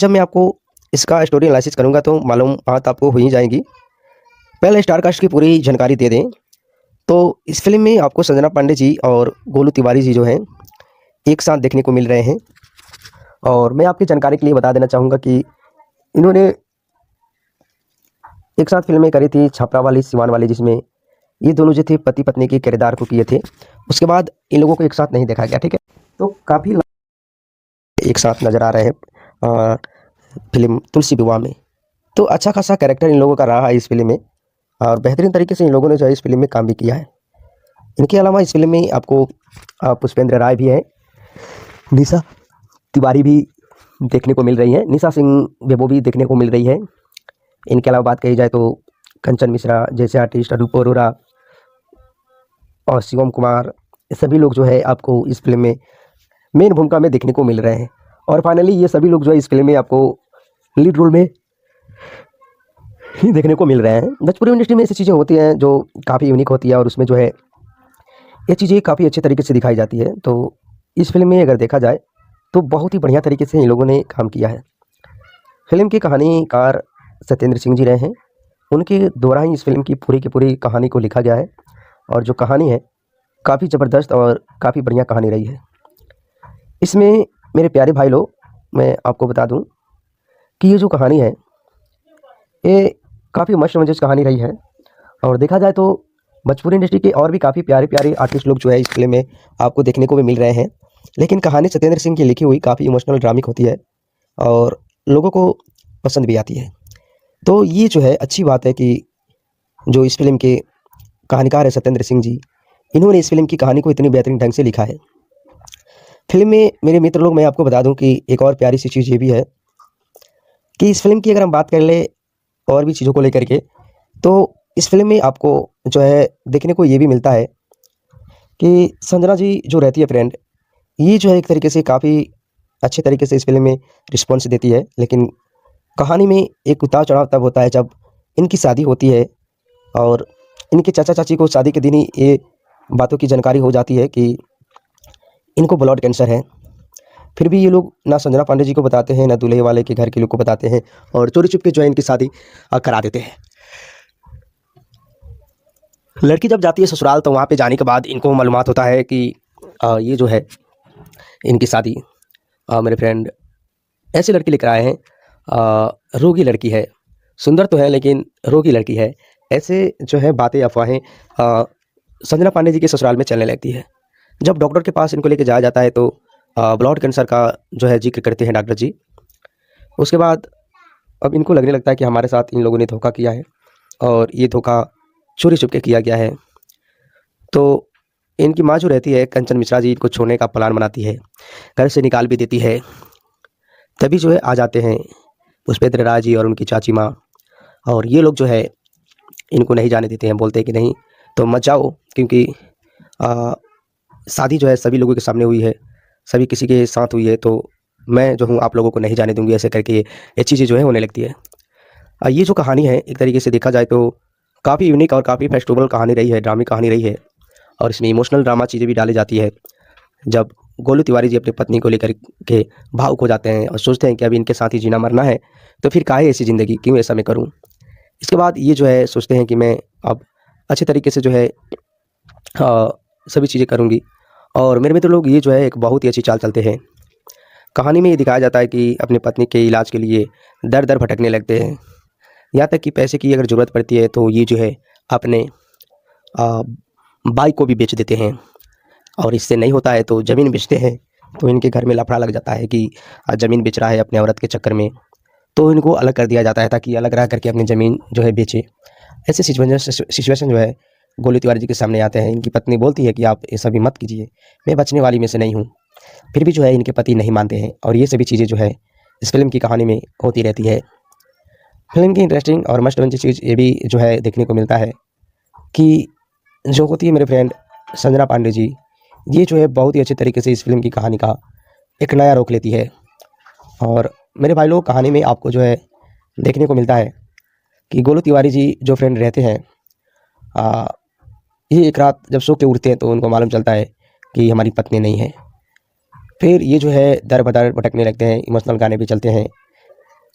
जब मैं आपको इसका स्टोरी एनालिसिस करूँगा तो मालूम बात आपको हो ही जाएगी। पहले स्टार कास्ट की पूरी जानकारी दे दें तो इस फ़िल्म में आपको संजना पांडे जी और गोलू तिवारी जी जो हैं एक साथ देखने को मिल रहे हैं। और मैं आपकी जानकारी के लिए बता देना चाहूँगा कि इन्होंने एक साथ फ़िल्में करी थी, छपरा वाली, सिवान वाली, जिसमें ये दोनों जो थे पति पत्नी के किरदार को किए थे। उसके बाद इन लोगों को एक साथ नहीं देखा गया, ठीक है। तो काफ़ी एक साथ नज़र आ रहे हैं फिल्म तुलसी विवाह में। तो अच्छा खासा कैरेक्टर इन लोगों का रहा है इस फिल्म में और बेहतरीन तरीके से इन लोगों ने जो है इस फिल्म में काम भी किया है। इनके अलावा इस फिल्म में आपको पुष्पेंद्र राय भी है, निशा तिवारी भी देखने को मिल रही है, निशा सिंह बेबो भी देखने को मिल रही है। इनके अलावा बात कही जाए तो कंचन मिश्रा जैसे आर्टिस्ट, अनूप अरोरा और शिवम कुमार, ये सभी लोग जो है आपको इस फिल्म में मेन भूमिका में देखने को मिल रहे हैं। और फाइनली ये सभी लोग जो है इस फिल्म में आपको लीड रोल में ही देखने को मिल रहे हैं। भोजपुरी इंडस्ट्री में ऐसी चीज़ें होती हैं जो काफ़ी यूनिक होती है और उसमें जो है ये चीज़ें काफ़ी अच्छे तरीके से दिखाई जाती है। तो इस फिल्म में अगर देखा जाए तो बहुत ही बढ़िया तरीके से इन लोगों ने काम किया है। फिल्म के कहानीकार सत्येंद्र सिंह जी रहे हैं, उनके द्वारा ही इस फिल्म की पूरी कहानी को लिखा गया है। और जो कहानी है काफ़ी ज़बरदस्त और काफ़ी बढ़िया कहानी रही है। इसमें मेरे प्यारे भाई लोग, मैं आपको बता दूं कि ये जो कहानी है ये काफ़ी मस्त मजेज कहानी रही है। और देखा जाए तो भोजपुरी इंडस्ट्री के और भी काफ़ी प्यारे प्यारे आर्टिस्ट लोग जो है इस फिल्म में आपको देखने को भी मिल रहे हैं, लेकिन कहानी सत्येंद्र सिंह की लिखी हुई काफ़ी इमोशनल ड्रामिक होती है और लोगों को पसंद भी आती है। तो ये जो है अच्छी बात है कि जो इस फिल्म के कहानीकार है सत्येंद्र सिंह जी, इन्होंने इस फिल्म की कहानी को इतनी बेहतरीन ढंग से लिखा है। फिल्म में मेरे मित्र लोग, मैं आपको बता दूं कि एक और प्यारी सी चीज़ ये भी है कि इस फिल्म की अगर हम बात कर ले और भी चीज़ों को लेकर के, तो इस फिल्म में आपको जो है देखने को ये भी मिलता है कि संजना जी जो रहती है फ्रेंड, ये जो है एक तरीके से काफ़ी अच्छे तरीके से इस फिल्म में रिस्पॉन्स देती है। लेकिन कहानी में एक उतार चढ़ाव तब होता है जब इनकी शादी होती है और इनके चाचा चाची को शादी के दिन ही ये बातों की जानकारी हो जाती है कि इनको ब्लड कैंसर है। फिर भी ये लोग ना संजना पांडे जी को बताते हैं, ना दूल्हे वाले के घर के लोग को बताते हैं और चोरी छुपके जो है इनकी शादी करा देते हैं। लड़की जब जाती है ससुराल तो वहाँ पे जाने के बाद इनको मालूमात होता है कि ये जो है इनकी शादी मेरे फ्रेंड ऐसी लड़की लेकर आए हैं, रोगी लड़की है, सुंदर तो है लेकिन रोगी लड़की है। ऐसे जो है बातें, अफवाहें संजना पांडे जी के ससुराल में चलने लगती है। जब डॉक्टर के पास इनको लेके जाया जाता है तो ब्लड कैंसर का जो है जिक्र करते हैं डॉक्टर जी। उसके बाद अब इनको लगने लगता है कि हमारे साथ इन लोगों ने धोखा किया है और ये धोखा चोरी छुपके किया गया है। तो इनकी माँ जो रहती है कंचन मिश्रा जी, इनको छोड़ने का प्लान बनाती है, घर से निकाल भी देती है। तभी जो है आ जाते हैं पुष्पेंद्र राय जी और उनकी चाची माँ, और ये लोग जो है इनको नहीं जाने देते हैं, बोलते हैं कि नहीं तो मत जाओ, क्योंकि शादी जो है सभी लोगों के सामने हुई है, सभी किसी के साथ हुई है, तो मैं जो हूँ आप लोगों को नहीं जाने दूंगी। ऐसे करके ये चीज़ें जो है होने लगती है। ये जो कहानी है एक तरीके से देखा जाए तो काफ़ी यूनिक और काफ़ी फेस्टिवल कहानी रही है, ड्रामिक कहानी रही है। और इसमें इमोशनल ड्रामा चीज़ें भी डाली जाती है। जब गोलू तिवारी जी अपनी पत्नी को लेकर के भावुक हो जाते हैं और सोचते हैं कि अभी इनके साथ ही जीना मरना है, तो फिर काहे ऐसी ज़िंदगी, क्यों ऐसा मैं करूँ। इसके बाद ये जो है सोचते हैं कि मैं अब अच्छे तरीके से जो है सभी चीज़ें करूँगी। और मेरे मित्र लोग, ये जो है एक बहुत ही अच्छी चाल चलते हैं। कहानी में ये दिखाया जाता है कि अपनी पत्नी के इलाज के लिए दर दर भटकने लगते हैं, यहाँ तक कि पैसे की अगर ज़रूरत पड़ती है तो ये जो है अपने बाइक को भी बेच देते हैं। और इससे नहीं होता है तो ज़मीन बेचते हैं। तो इनके घर में लफड़ा लग जाता है कि ज़मीन बेच रहा है अपने औरत के चक्कर में, तो इनको अलग कर दिया जाता है ताकि अलग रह करके अपनी ज़मीन जो है बेचे। ऐसे सिचुएशन जो है गोलू तिवारी जी के सामने आते हैं। इनकी पत्नी बोलती है कि आप ये सभी मत कीजिए, मैं बचने वाली में से नहीं हूँ। फिर भी जो है इनके पति नहीं मानते हैं और ये सभी चीज़ें जो है इस फिल्म की कहानी में होती रहती है। फिल्म की इंटरेस्टिंग और मस्ट वॉच चीज़ ये भी जो है देखने को मिलता है कि जो होती है मेरे फ्रेंड संजना पांडे जी, ये जो है बहुत ही अच्छे तरीके से इस फिल्म की कहानी का एक नया रोक लेती है। और मेरे भाई लोग, कहानी में आपको जो है देखने को मिलता है कि गोलू तिवारी जी जो फ्रेंड रहते हैं, ये एक रात जब सो के उठते हैं तो उनको मालूम चलता है कि हमारी पत्नी नहीं है। फिर ये जो है दर बदर भटकने लगते हैं, इमोशनल गाने भी चलते हैं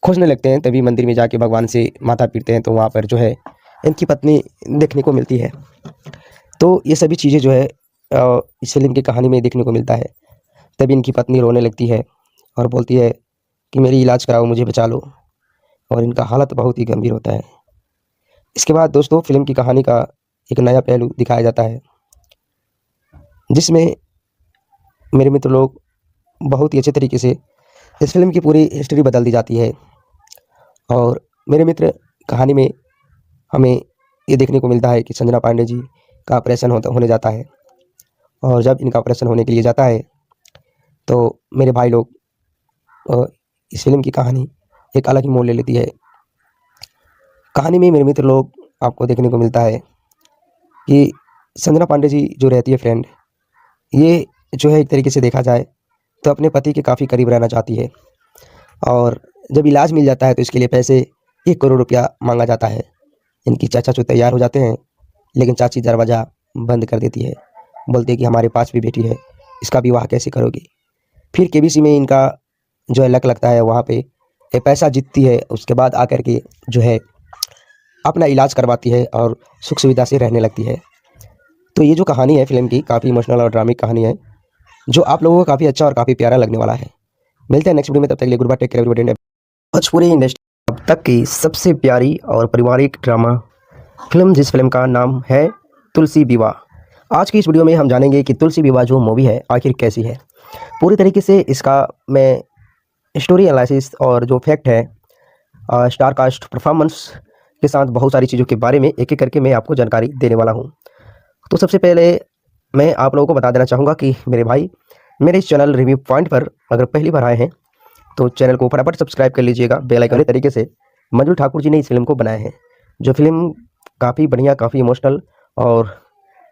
खोजने लगते हैं, तभी मंदिर में जाके भगवान से माथा पीटते हैं, तो वहाँ पर जो है इनकी पत्नी देखने को मिलती है। तो ये सभी चीज़ें जो है इस फिल्म की कहानी में देखने को मिलता है। तभी इनकी पत्नी रोने लगती है और बोलती है कि मेरी इलाज कराओ, मुझे बचा लो, और इनका हालत बहुत ही गंभीर होता है। इसके बाद दोस्तों फिल्म की कहानी का एक नया पहलू दिखाया जाता है, जिसमें मेरे मित्र लोग बहुत ही अच्छे तरीके से इस फिल्म की पूरी हिस्ट्री बदल दी जाती है। और मेरे मित्र कहानी में हमें ये देखने को मिलता है कि संजना पांडे जी का ऑपरेशन होने जाता है, और जब इनका ऑपरेशन होने के लिए जाता है तो मेरे भाई लोग इस फिल्म की कहानी एक अलग ही मोड़ ले लेती है। कहानी में मेरे मित्र लोग आपको देखने को मिलता है कि संजना पांडे जी जो रहती है फ्रेंड, ये जो है एक तरीके से देखा जाए तो अपने पति के काफ़ी करीब रहना चाहती है, और जब इलाज मिल जाता है तो इसके लिए पैसे 1 करोड़ रुपया मांगा जाता है। इनकी चाचा जो तैयार हो जाते हैं, लेकिन चाची दरवाज़ा बंद कर देती है, बोलती है कि हमारे पास भी बेटी है, इसका विवाह कैसे करोगी। फिर केबीसी में इनका जो है लक लगता है, वहाँ पे ये पैसा जीतती है, उसके बाद आकर के जो है अपना इलाज करवाती है और सुख सुविधा से रहने लगती है। तो ये जो कहानी है फिल्म की, काफ़ी इमोशनल और ड्रामिक कहानी है, जो आप लोगों को काफ़ी अच्छा और काफ़ी प्यारा लगने वाला है। मिलते हैं नेक्स्ट वीडियो में, तब तक के लिए goodbye, take care everybody. Bhojpuri industry अब तक की सबसे प्यारी और पारिवारिक ड्रामा फिल्म, जिस फिल्म का नाम है तुलसी विवाह। आज की इस वीडियो में हम जानेंगे कि तुलसी विवाह जो मूवी है आखिर कैसी है। पूरी तरीके से इसका मैं स्टोरी एनालिसिस और जो फैक्ट है, स्टार कास्ट परफॉर्मेंस के साथ बहुत सारी चीज़ों के बारे में एक एक करके मैं आपको जानकारी देने वाला हूँ। तो सबसे पहले मैं आप लोगों को बता देना चाहूँगा कि मेरे भाई मेरे इस चैनल रिव्यू पॉइंट पर अगर पहली बार आए हैं तो चैनल को फटाफट सब्सक्राइब कर लीजिएगा बेल आइकन। तरीके से मंजुल ठाकुर जी ने इस फिल्म को बनाया है, जो फिल्म काफ़ी बढ़िया, काफ़ी इमोशनल और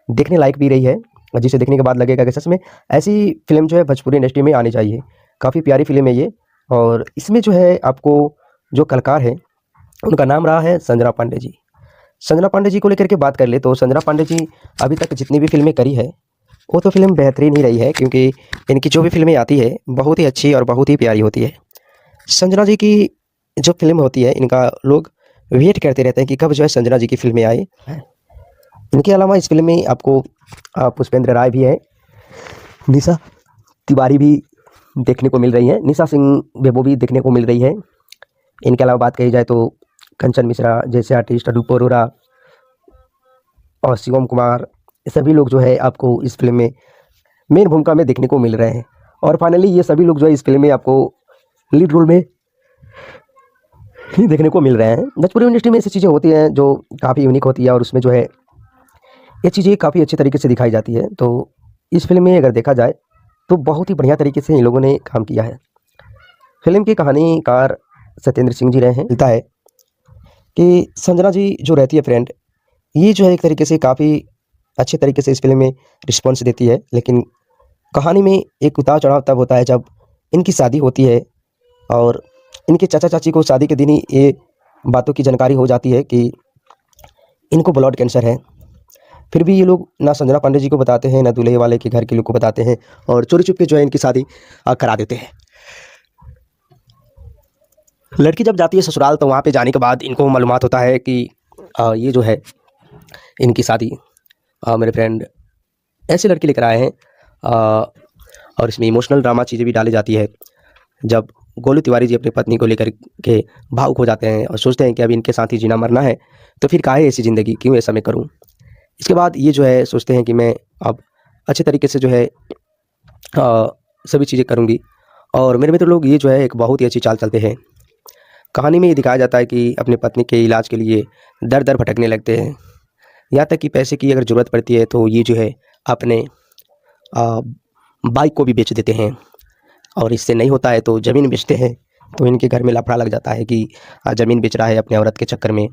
देखने लायक भी रही है, जिसे देखने के बाद लगेगा कि सच में ऐसी फिल्म जो है भोजपुरी इंडस्ट्री में आनी चाहिए। काफ़ी प्यारी फिल्म है ये, और इसमें जो है आपको जो कलाकार है उनका नाम रहा है संजना पांडे जी। संजना पांडे जी को लेकर के बात कर ले तो संजना पांडे जी अभी तक जितनी भी फिल्में करी है वो तो फिल्म बेहतरीन ही रही है, क्योंकि इनकी जो भी फिल्में आती है बहुत ही अच्छी और बहुत ही प्यारी होती है। संजना जी की जो फिल्म होती है, इनका लोग वेट करते रहते हैं कि कब जो है संजना जी की फिल्में आए। इनके अलावा इस फिल्म में आपको पुष्पेंद्र राय भी है, निशा तिवारी भी देखने को मिल रही है, निशा सिंह बेबो भी देखने को मिल रही है। इनके अलावा बात कही जाए तो कंचन मिश्रा जैसे आर्टिस्ट, अनूप अरोरा और शिवम कुमार, ये सभी लोग जो है आपको इस फिल्म में मेन भूमिका में देखने को मिल रहे हैं। और फाइनली ये सभी लोग जो है इस फिल्म में आपको लीड रोल में ही देखने को मिल रहे हैं। भोजपुरी इंडस्ट्री में ऐसी चीज़ें होती हैं जो काफ़ी यूनिक होती है, और उसमें जो है ये चीज़ें काफ़ी अच्छे तरीके से दिखाई जाती है। तो इस फिल्म में अगर देखा जाए तो बहुत ही बढ़िया तरीके से इन लोगों ने काम किया है। फिल्म के कहानीकार सत्येंद्र सिंह जी रहे हैं। मिलता है कि संजना जी जो रहती है फ्रेंड, ये जो है एक तरीके से काफ़ी अच्छे तरीके से इस फिल्म में रिस्पॉन्स देती है, लेकिन कहानी में एक उतार चढ़ाव तब होता है जब इनकी शादी होती है और इनके चाचा चाची को शादी के दिन ही ये बातों की जानकारी हो जाती है कि इनको ब्लड कैंसर है। फिर भी ये लोग ना संजना पांडे जी को बताते हैं, ना दूल्हे वाले के घर के लोग को बताते हैं, और चोरी चुप के जो है इनकी शादी करा देते हैं। लड़की जब जाती है ससुराल तो वहाँ पे जाने के बाद इनको मालूमात होता है कि ये जो है इनकी शादी मेरे फ्रेंड ऐसे लड़के लेकर आए हैं। और इसमें इमोशनल ड्रामा चीज़ें भी डाली जाती है। जब गोलू तिवारी जी अपनी पत्नी को लेकर के भावुक हो जाते हैं और सोचते हैं कि अभी इनके साथ ही जीना मरना है, तो फिर काहे ऐसी ज़िंदगी, क्यों ऐसा मैं करूं। इसके बाद ये जो है सोचते हैं कि मैं अब अच्छे तरीके से जो है सभी चीज़ें करूंगी, और मेरे मित्र लोग ये जो है एक बहुत ही अच्छी चाल चलते हैं। कहानी में ये दिखाया जाता है कि अपनी पत्नी के इलाज के लिए दर दर भटकने लगते हैं, यहाँ तक कि पैसे की अगर ज़रूरत पड़ती है तो ये जो है अपने बाइक को भी बेच देते हैं, और इससे नहीं होता है तो ज़मीन बेचते हैं। तो इनके घर में लफड़ा लग जाता है कि ज़मीन बेच रहा है अपने औरत के चक्कर में,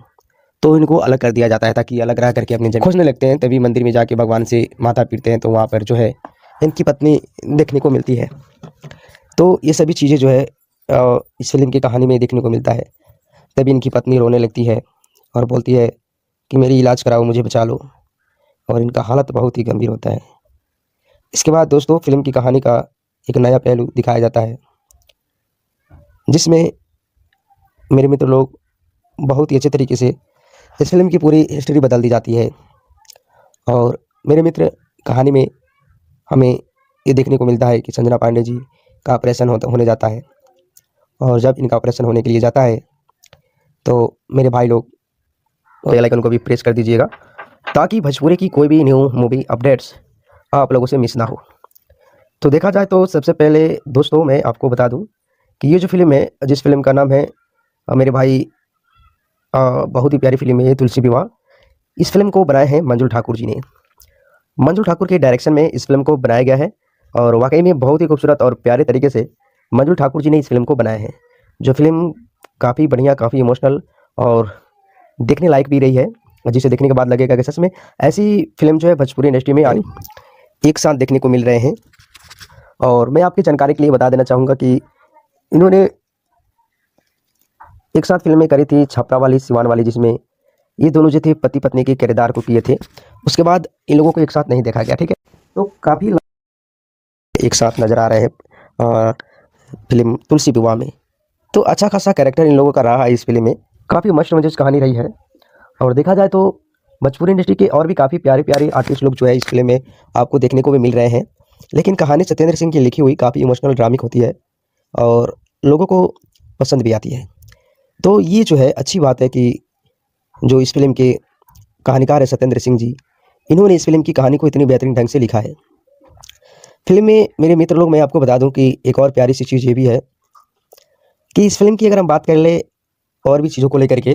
तो इनको अलग कर दिया जाता है ताकि अलग रह करके अपनी जमीन खोजने लगते हैं। तभी मंदिर में जाके भगवान से माथा पीटते हैं, तो वहाँ पर जो है इनकी पत्नी देखने को मिलती है। तो ये सभी चीज़ें जो है इस फिल्म की कहानी में देखने को मिलता है। तभी इनकी पत्नी रोने लगती है और बोलती है कि मेरी इलाज कराओ, मुझे बचा लो, और इनका हालत बहुत ही गंभीर होता है। इसके बाद दोस्तों फिल्म की कहानी का एक नया पहलू दिखाया जाता है, जिसमें मेरे मित्र लोग बहुत ही अच्छे तरीके से इस फिल्म की पूरी हिस्ट्री बदल दी जाती है। और मेरे मित्र कहानी में हमें ये देखने को मिलता है कि संजना पांडे जी का ऑपरेशन होने जाता है। और जब इनका ऑपरेशन होने के लिए जाता है तो मेरे भाई लोग बेल आइकन को भी प्रेस कर दीजिएगा ताकि भोजपुरी की कोई भी न्यू मूवी अपडेट्स आप लोगों से मिस ना हो। तो देखा जाए तो सबसे पहले दोस्तों मैं आपको बता दूं कि ये जो फिल्म है, जिस फिल्म का नाम है मेरे भाई बहुत ही प्यारी फिल्म है ये तुलसी विवाह। इस फिल्म को बनाए हैं मंजुल ठाकुर जी ने। मंजुल ठाकुर के डायरेक्शन में इस फिल्म को बनाया गया है और वाकई में बहुत ही खूबसूरत और प्यारे तरीके से मंजुल ठाकुर जी ने इस फिल्म को बनाया है। जो फिल्म काफ़ी बढ़िया, काफ़ी इमोशनल और देखने लायक भी रही है, जिसे देखने के बाद लगेगा कि सच में ऐसी फिल्म जो है भोजपुरी इंडस्ट्री में एक साथ देखने को मिल रहे हैं। और मैं आपकी जानकारी के लिए बता देना चाहूँगा कि इन्होंने एक साथ फिल्में करी थी, छपरा वाली, सिवान वाली, जिसमें ये दोनों जो थे पति पत्नी के किरदार को किए थे। उसके बाद इन लोगों को एक साथ नहीं देखा गया, ठीक है। तो काफ़ी एक साथ नज़र आ रहे हैं फिल्म तुलसी विवाह में। तो अच्छा खासा कैरेक्टर इन लोगों का रहा है इस फिल्म में। काफ़ी मस्त मजेज कहानी रही है। और देखा जाए तो भोजपुरी इंडस्ट्री के और भी काफ़ी प्यारे प्यारे आर्टिस्ट लोग जो है इस फिल्म में आपको देखने को भी मिल रहे हैं। लेकिन कहानी सत्येंद्र सिंह की लिखी हुई काफ़ी इमोशनल ड्रामिक होती है और लोगों को पसंद भी आती है। तो ये जो है अच्छी बात है कि जो इस फिल्म के कहानीकार है सत्येंद्र सिंह जी, इन्होंने इस फिल्म की कहानी को इतनी बेहतरीन ढंग से लिखा है। फिल्म में मेरे मित्र लोग, मैं आपको बता दूं कि एक और प्यारी सी चीज़ ये भी है कि इस फिल्म की अगर हम बात कर ले और भी चीज़ों को लेकर के,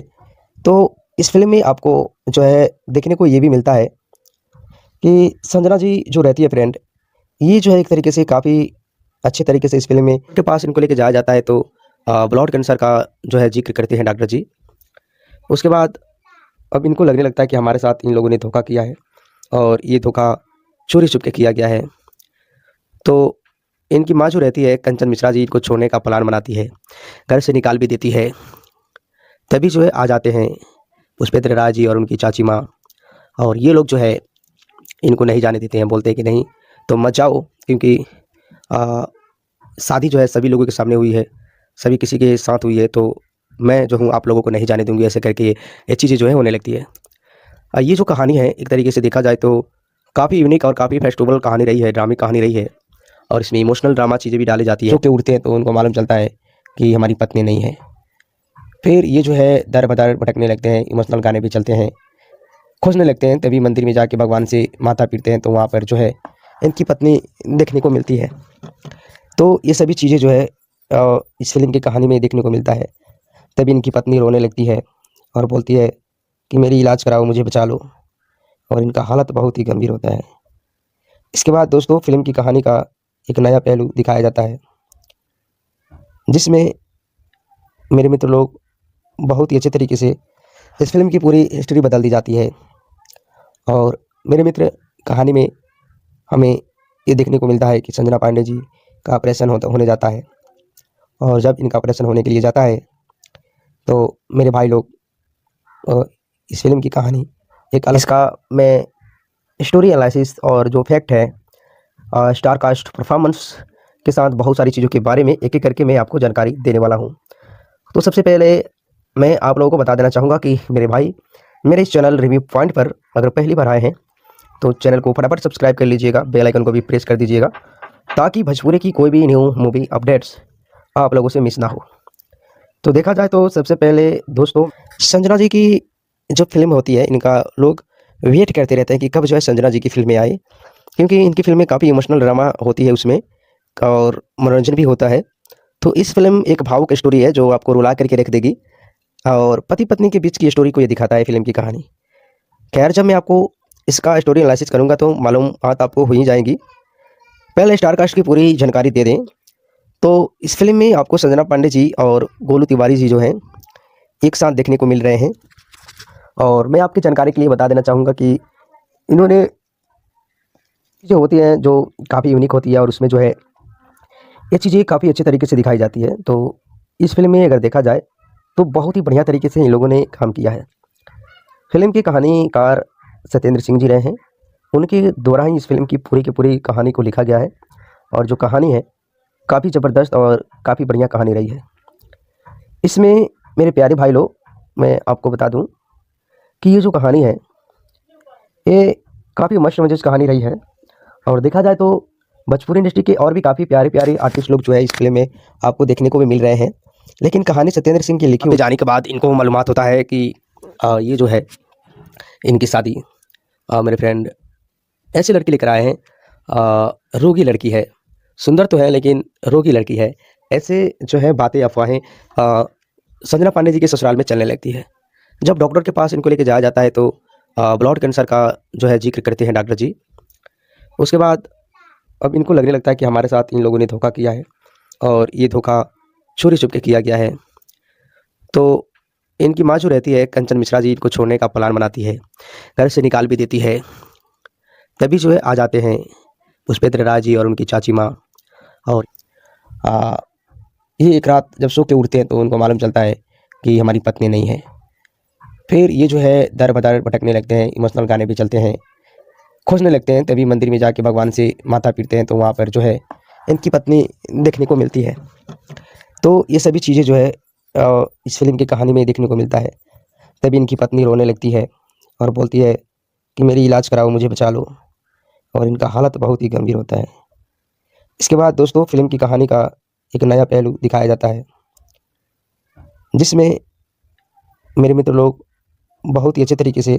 तो इस फिल्म में आपको जो है देखने को ये भी मिलता है कि संजना जी जो रहती है फ्रेंड, ये जो है एक तरीके से काफ़ी अच्छे तरीके से इस फिल्म में उनके पास इनको लेके जाया जाता है। तो ब्लड कैंसर का जो है जिक्र करते हैं डॉक्टर जी। उसके बाद अब इनको लगने लगता है कि हमारे साथ इन लोगों ने धोखा किया है और ये धोखा चोरी छुप के किया गया है। तो इनकी माँ जो रहती है कंचन मिश्रा जी, इनको छोड़ने का प्लान बनाती है, घर से निकाल भी देती है। तभी जो है आ जाते हैं पुष्पेंद्र राय जी और उनकी चाची माँ, और ये लोग जो है इनको नहीं जाने देते हैं। बोलते हैं कि नहीं तुम मत जाओ, क्योंकि शादी जो है सभी लोगों के सामने हुई है, सभी किसी के साथ हुई है, तो मैं जो हूँ आप लोगों को नहीं जाने दूंगी। ऐसे करके ये चीज़ें जो है होने लगती है। ये जो कहानी है एक तरीके से देखा जाए तो काफ़ी यूनिक और काफ़ी फेस्टिवल कहानी रही है, ड्रामिक कहानी रही है। और इसमें इमोशनल ड्रामा चीज़ें भी डाली जाती है। जो कि उड़ते हैं तो उनको मालूम चलता है कि हमारी पत्नी नहीं है। फिर ये जो है दर बदर भटकने लगते हैं, इमोशनल गाने भी चलते हैं, खोजने लगते हैं। तभी मंदिर में जाके भगवान से माथा पीटते हैं, तो वहाँ पर जो है इनकी पत्नी देखने को मिलती है। तो ये सभी चीज़ें जो है इस फिल्म की कहानी में देखने को मिलता है। तभी इनकी पत्नी रोने लगती है और बोलती है कि मेरी इलाज कराओ, मुझे बचा लो। और इनका हालत बहुत ही गंभीर होता है। इसके बाद दोस्तों फिल्म की कहानी का एक नया पहलू दिखाया जाता है, जिसमें मेरे मित्र लोग बहुत ही अच्छे तरीके से इस फिल्म की पूरी हिस्ट्री बदल दी जाती है। और मेरे मित्र कहानी में हमें ये देखने को मिलता है कि संजना पांडे जी का ऑपरेशन होने जाता है। और जब इनका ऑपरेशन होने के लिए जाता है तो मेरे भाई लोग इस फिल्म की कहानी एक अलग, इसका मैं स्टोरी एनालिसिस और जो फैक्ट है, स्टार कास्ट परफॉर्मेंस के साथ बहुत सारी चीज़ों के बारे में एक एक करके मैं आपको जानकारी देने वाला हूँ। तो सबसे पहले मैं आप लोगों को बता देना चाहूँगा कि मेरे भाई मेरे इस चैनल रिव्यू पॉइंट पर अगर पहली बार आए हैं तो चैनल को फटाफट सब्सक्राइब कर लीजिएगा, बेल आइकन को भी प्रेस कर दीजिएगा ताकि भोजपुरी की कोई भी न्यू मूवी अपडेट्स आप लोगों से मिस ना हो। तो देखा जाए तो सबसे पहले दोस्तों संजना जी की जो फिल्म होती है, इनका लोग वेट करते रहते हैं कि कब जो है संजना जी की फिल्में आए, क्योंकि इनकी फिल्में काफ़ी इमोशनल ड्रामा होती है उसमें और मनोरंजन भी होता है। तो इस फिल्म एक भावुक स्टोरी है जो आपको रुला करके रख देगी और पति पत्नी के बीच की स्टोरी को ये दिखाता है फिल्म की कहानी। खैर जब मैं आपको इसका स्टोरी एनालिसिस करूँगा तो मालूम बात आपको हो ही जाएगी। पहले स्टार कास्ट की पूरी जानकारी दे दें तो इस फिल्म में आपको संजना पांडे जी और गोलू तिवारी जी जो हैं एक साथ देखने को मिल रहे हैं। और मैं आपकी जानकारी के लिए बता देना चाहूँगा कि इन्होंने जो होती हैं जो काफ़ी यूनिक होती है और उसमें जो है ये चीज़ें काफ़ी अच्छे तरीके से दिखाई जाती है। तो इस फिल्म में अगर देखा जाए तो बहुत ही बढ़िया तरीके से इन लोगों ने काम किया है। फिल्म की कहानीकार सत्येंद्र सिंह जी रहे हैं, उनके द्वारा ही इस फिल्म की पूरी कहानी को लिखा गया है। और जो कहानी है काफ़ी ज़बरदस्त और काफ़ी बढ़िया कहानी रही है। इसमें मेरे प्यारे भाई लोग, मैं आपको बता दूं कि ये जो कहानी है ये काफ़ी मस्त मजेदार कहानी रही है। और देखा जाए तो भोजपुरी इंडस्ट्री के और भी काफ़ी प्यारे प्यारे आर्टिस्ट लोग जो है इस फिल्म में आपको देखने को भी मिल रहे हैं। लेकिन कहानी सत्येंद्र सिंह की लिखी हुई जाने के बाद इनको मालूमात होता है कि ये जो है इनकी शादी मेरे फ्रेंड ऐसी लड़की लेकर आए हैं, रोगी लड़की है, सुंदर तो है लेकिन रोगी लड़की है। ऐसे जो है बातें अफवाहें संजना पांडे जी के ससुराल में चलने लगती है। जब डॉक्टर के पास इनको लेके जाया जाता है तो ब्लड कैंसर का जो है जिक्र करते हैं डॉक्टर जी। उसके बाद अब इनको लगने लगता है कि हमारे साथ इन लोगों ने धोखा किया है और ये धोखा चोरी छुप के किया गया है। तो इनकी माँ जो रहती है कंचन मिश्रा जी, इनको छोड़ने का प्लान बनाती है, घर से निकाल भी देती है। तभी जो है आ जाते हैं पुष्पेंद्र राय जी और उनकी चाची माँ। और आ, ये एक रात जब सो के उठते हैं तो उनको मालूम चलता है कि हमारी पत्नी नहीं है। फिर ये जो है दर बदर भटकने लगते हैं, इमोशनल गाने भी चलते हैं, खोजने लगते हैं। तभी मंदिर में जाके भगवान से माथा पीटते हैं तो वहाँ पर जो है इनकी पत्नी देखने को मिलती है। तो ये सभी चीज़ें जो है इस फिल्म की कहानी में देखने को मिलता है। तभी इनकी पत्नी रोने लगती है और बोलती है कि मेरी इलाज कराओ, मुझे बचा लो। और इनका हालत बहुत ही गंभीर होता है। इसके बाद दोस्तों फिल्म की कहानी का एक नया पहलू दिखाया जाता है, जिसमें मेरे मित्र लोग बहुत ही अच्छे तरीके से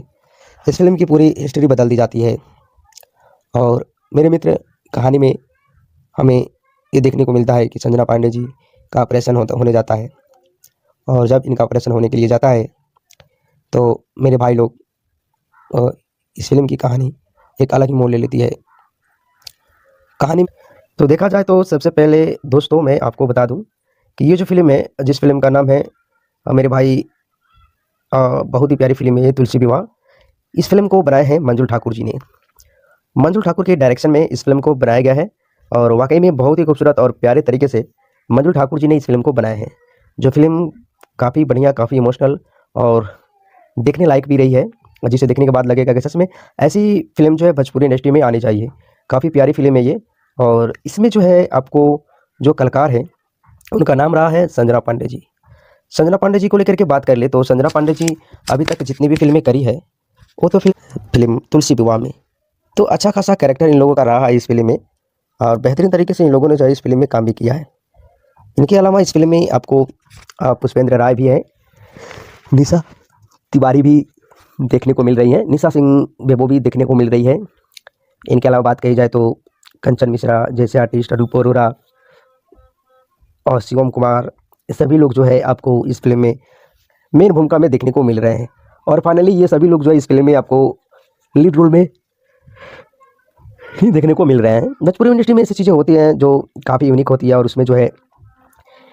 इस फिल्म की पूरी हिस्ट्री बदल दी जाती है। और मेरे मित्र कहानी में हमें ये देखने को मिलता है कि संजना पांडे जी का ऑपरेशन होने जाता है। और जब इनका ऑपरेशन होने के लिए जाता है तो मेरे भाई लोग इस फिल्म की कहानी एक अलग ही मोड़ ले लेती है। कहानी तो देखा जाए तो सबसे पहले दोस्तों मैं आपको बता दूं कि ये जो फिल्म है, जिस फिल्म का नाम है मेरे भाई बहुत ही प्यारी फिल्म है ये तुलसी विवाह। इस फिल्म को बनाए हैं मंजुल ठाकुर जी ने। मंजुल ठाकुर के डायरेक्शन में इस फिल्म को बनाया गया है और वाकई में बहुत ही खूबसूरत और प्यारे तरीके से मंजुल ठाकुर जी ने इस फिल्म को बनाया है। जो फिल्म काफ़ी बढ़िया, काफ़ी इमोशनल और देखने लायक भी रही है, जिसे देखने के बाद लगेगा कि सच में ऐसी फिल्म जो है भोजपुरी इंडस्ट्री में आनी चाहिए। काफ़ी प्यारी फिल्म है ये। और इसमें जो है आपको जो कलाकार है उनका नाम रहा है संजना पांडे जी। संजना पांडे जी को लेकर के बात कर ले तो संजना पांडे जी अभी तक जितनी भी फिल्में करी है वो तो फिल्म तुलसी विवाह में तो अच्छा खासा कैरेक्टर इन लोगों का रहा है इस फिल्म में। और बेहतरीन तरीके से इन लोगों ने जो है इस फिल्म में काम भी किया है। इनके अलावा इस फिल्म में आपको पुष्पेंद्र राय भी है, निशा तिवारी भी देखने को मिल रही है, निशा सिंह बेबो भी देखने को मिल रही है। इनके अलावा बात कही जाए तो कंचन मिश्रा जैसे आर्टिस्ट, रूप अरोरा और शिवम कुमार, ये सभी लोग जो है आपको इस फिल्म में मेन भूमिका में देखने को मिल रहे हैं। और फाइनली ये सभी लोग जो है इस फिल्म में आपको लीड रोल में ही देखने को मिल रहे हैं। भोजपुरी इंडस्ट्री में ऐसी चीज़ें होती हैं जो काफ़ी यूनिक होती है और उसमें जो है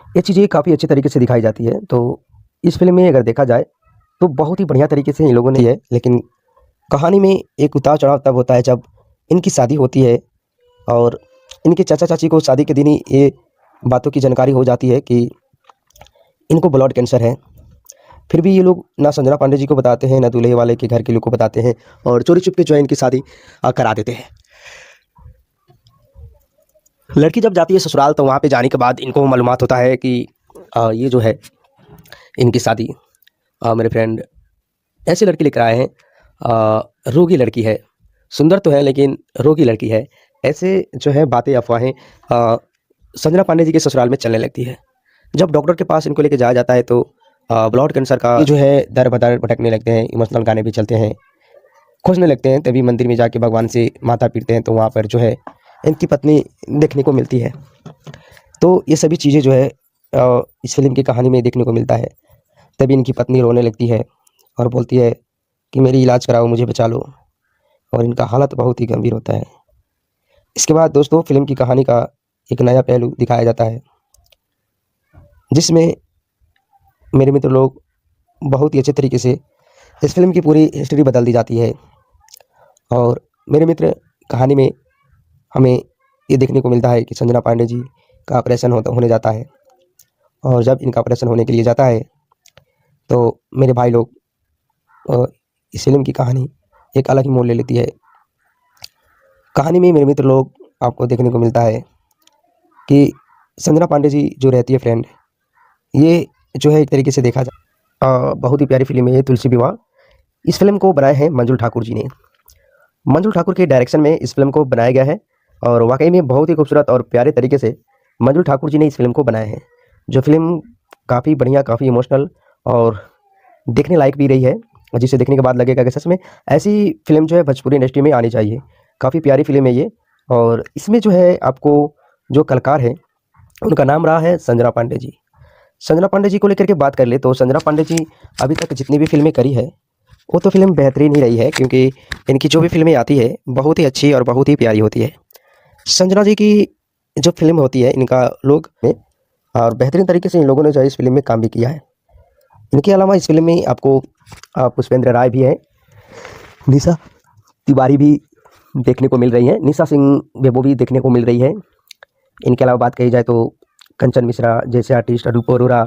ये चीज़ें काफ़ी अच्छे तरीके से दिखाई जाती है। तो इस फिल्म में अगर देखा जाए तो बहुत ही बढ़िया तरीके से इन लोगों ने है। लेकिन कहानी में एक उतार चढ़ाव तब होता है जब इनकी शादी होती है और इनके चाचा चाची को शादी के दिन ही ये बातों की जानकारी हो जाती है कि इनको ब्लड कैंसर है। फिर भी ये लोग ना संजना पांडे जी को बताते हैं, ना दूल्हे वाले के घर के लोग को बताते हैं और चोरी चुप के जो है इनकी शादी करा देते हैं। लड़की जब जाती है ससुराल तो वहाँ पे जाने के बाद इनको मालूमात होता है कि ये जो है इनकी शादी मेरे फ्रेंड ऐसी लड़की लेकर आए हैं, रोगी लड़की है, सुंदर तो है लेकिन रोगी लड़की है। ऐसे जो है बातें अफवाहें संजना पांडे जी के ससुराल में चलने लगती है। जब डॉक्टर के पास इनको लेके जाया जाता है तो ब्लड कैंसर का जो है दर बदर भटकने लगते हैं, इमोशनल गाने भी चलते हैं, खोजने लगते हैं। तभी मंदिर में जाके भगवान से माथा पीटते हैं तो वहाँ पर जो है इनकी पत्नी देखने को मिलती है। तो ये सभी चीज़ें जो है इस फिल्म की कहानी में देखने को मिलता है। तभी इनकी पत्नी रोने लगती है और बोलती है कि मेरी इलाज कराओ, मुझे बचा लो। और इनका हालत बहुत ही गंभीर होता है। इसके बाद दोस्तों फिल्म की कहानी का एक नया पहलू दिखाया जाता है, जिसमें मेरे मित्र लोग बहुत ही अच्छे तरीके से इस फिल्म की पूरी हिस्ट्री बदल दी जाती है। और मेरे मित्र कहानी में हमें ये देखने को मिलता है कि संजना पांडे जी का ऑपरेशन होने जाता है। और जब इनका ऑपरेशन होने के लिए जाता है तो मेरे भाई लोग इस फिल्म की कहानी एक अलग ही मोड़ ले लेती है। कहानी में मेरे मित्र लोग आपको देखने को मिलता है कि संजना पांडे जी जो रहती है फ्रेंड, ये जो है एक तरीके से देखा जाए बहुत ही प्यारी फिल्म है ये तुलसी विवाह। इस फिल्म को बनाए हैं मंजुल ठाकुर जी ने। मंजुल ठाकुर के डायरेक्शन में इस फिल्म को बनाया गया है और वाकई में बहुत ही खूबसूरत और प्यारे तरीके से मंजुल ठाकुर जी ने इस फिल्म को बनाया है। जो फिल्म काफ़ी बढ़िया, काफ़ी इमोशनल और देखने लायक भी रही है, जिसे देखने के बाद लगेगा कि सच में ऐसी फिल्म जो है भोजपुरी इंडस्ट्री में आनी चाहिए। काफ़ी प्यारी फिल्म है ये। और इसमें जो है आपको जो कलाकार है उनका नाम रहा है संजना पांडे जी। संजना पांडे जी को लेकर के बात कर ले तो संजना पांडे जी अभी तक जितनी भी फिल्में करी है वो तो फिल्म बेहतरीन ही रही है, क्योंकि इनकी जो भी फिल्में आती है बहुत ही अच्छी और बहुत ही प्यारी होती है। संजना जी की जो फिल्म होती है इनका लोग में और बेहतरीन तरीके से इन लोगों ने जो है इस फिल्म में काम भी किया है। इनके अलावा इस फिल्म में आपको पुष्पेंद्र राय भी है, निशा तिवारी भी देखने को मिल रही है, निशा सिंह बेबो भी देखने को मिल रही है। इनके अलावा बात कही जाए तो कंचन मिश्रा जैसे आर्टिस्ट, अनूप अरोरा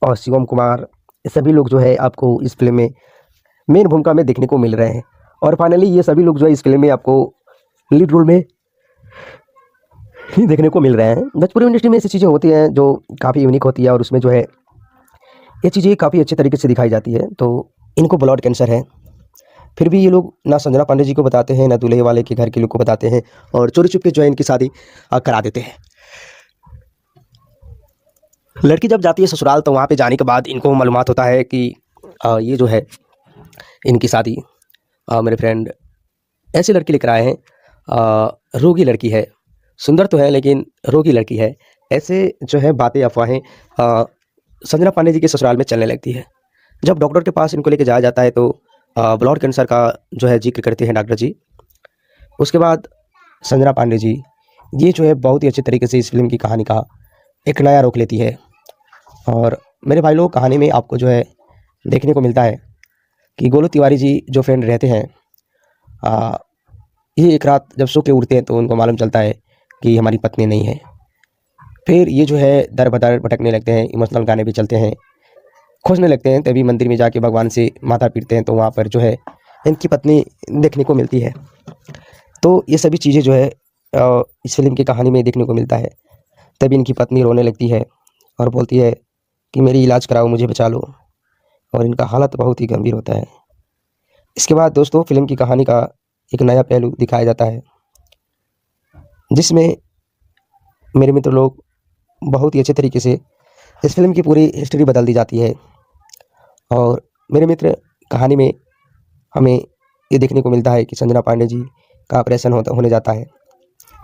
और शिवम कुमार, ये सभी लोग जो है आपको इस फिल्म में मेन भूमिका में देखने को मिल रहे हैं। और फाइनली ये सभी लोग जो है इस फिल्म में आपको लीड रोल में ही देखने को मिल रहे हैं। भोजपुरी इंडस्ट्री में ऐसी चीज़ें होती हैं जो काफ़ी यूनिक होती है और उसमें जो है ये चीज़ें काफ़ी अच्छे तरीके से दिखाई जाती है। तो इनको ब्लड कैंसर है, फिर भी ये लोग ना संजना पांडे जी को बताते हैं ना दूल्हे वाले के घर के लोग को बताते हैं और चोरी छुप के जो है इनकी शादी करा देते हैं। लड़की जब जाती है ससुराल तो वहाँ पे जाने के बाद इनको मालूमात होता है कि ये जो है इनकी शादी मेरे फ्रेंड ऐसी लड़की लेकर आए हैं, रोगी लड़की है, सुंदर तो है लेकिन रोगी लड़की है। ऐसे जो है बातें, अफवाहें संजना पांडे जी के ससुराल में चलने लगती है। जब डॉक्टर के पास इनको लेके जाया जाता है तो ब्लड कैंसर का जो है जिक्र करते हैं डॉक्टर जी। उसके बाद संजना पांडे जी ये जो है बहुत ही अच्छे तरीके से इस फिल्म की कहानी का एक नया रुख लेती है। और मेरे भाई लोग, कहानी में आपको जो है देखने को मिलता है कि गोलू तिवारी जी जो फ्रेंड रहते हैं, ये एक रात जब सो के उठते हैं तो उनको मालूम चलता है कि हमारी पत्नी नहीं है। फिर ये जो है दर बदर भटकने लगते हैं, इमोशनल गाने भी चलते हैं, खोजने लगते हैं। तभी मंदिर में जाके भगवान से माथा पीटते हैं तो वहाँ पर जो है इनकी पत्नी देखने को मिलती है। तो ये सभी चीज़ें जो है इस फिल्म की कहानी में देखने को मिलता है। तभी इनकी पत्नी रोने लगती है और बोलती है कि मेरी इलाज कराओ, मुझे बचा लो, और इनका हालत बहुत ही गंभीर होता है। इसके बाद दोस्तों फिल्म की कहानी का एक नया पहलू दिखाया जाता है, जिसमें मेरे मित्र लोग बहुत ही अच्छे तरीके से इस फिल्म की पूरी हिस्ट्री बदल दी जाती है। और मेरे मित्र, कहानी में हमें ये देखने को मिलता है कि संजना पांडे जी का ऑपरेशन होने जाता है।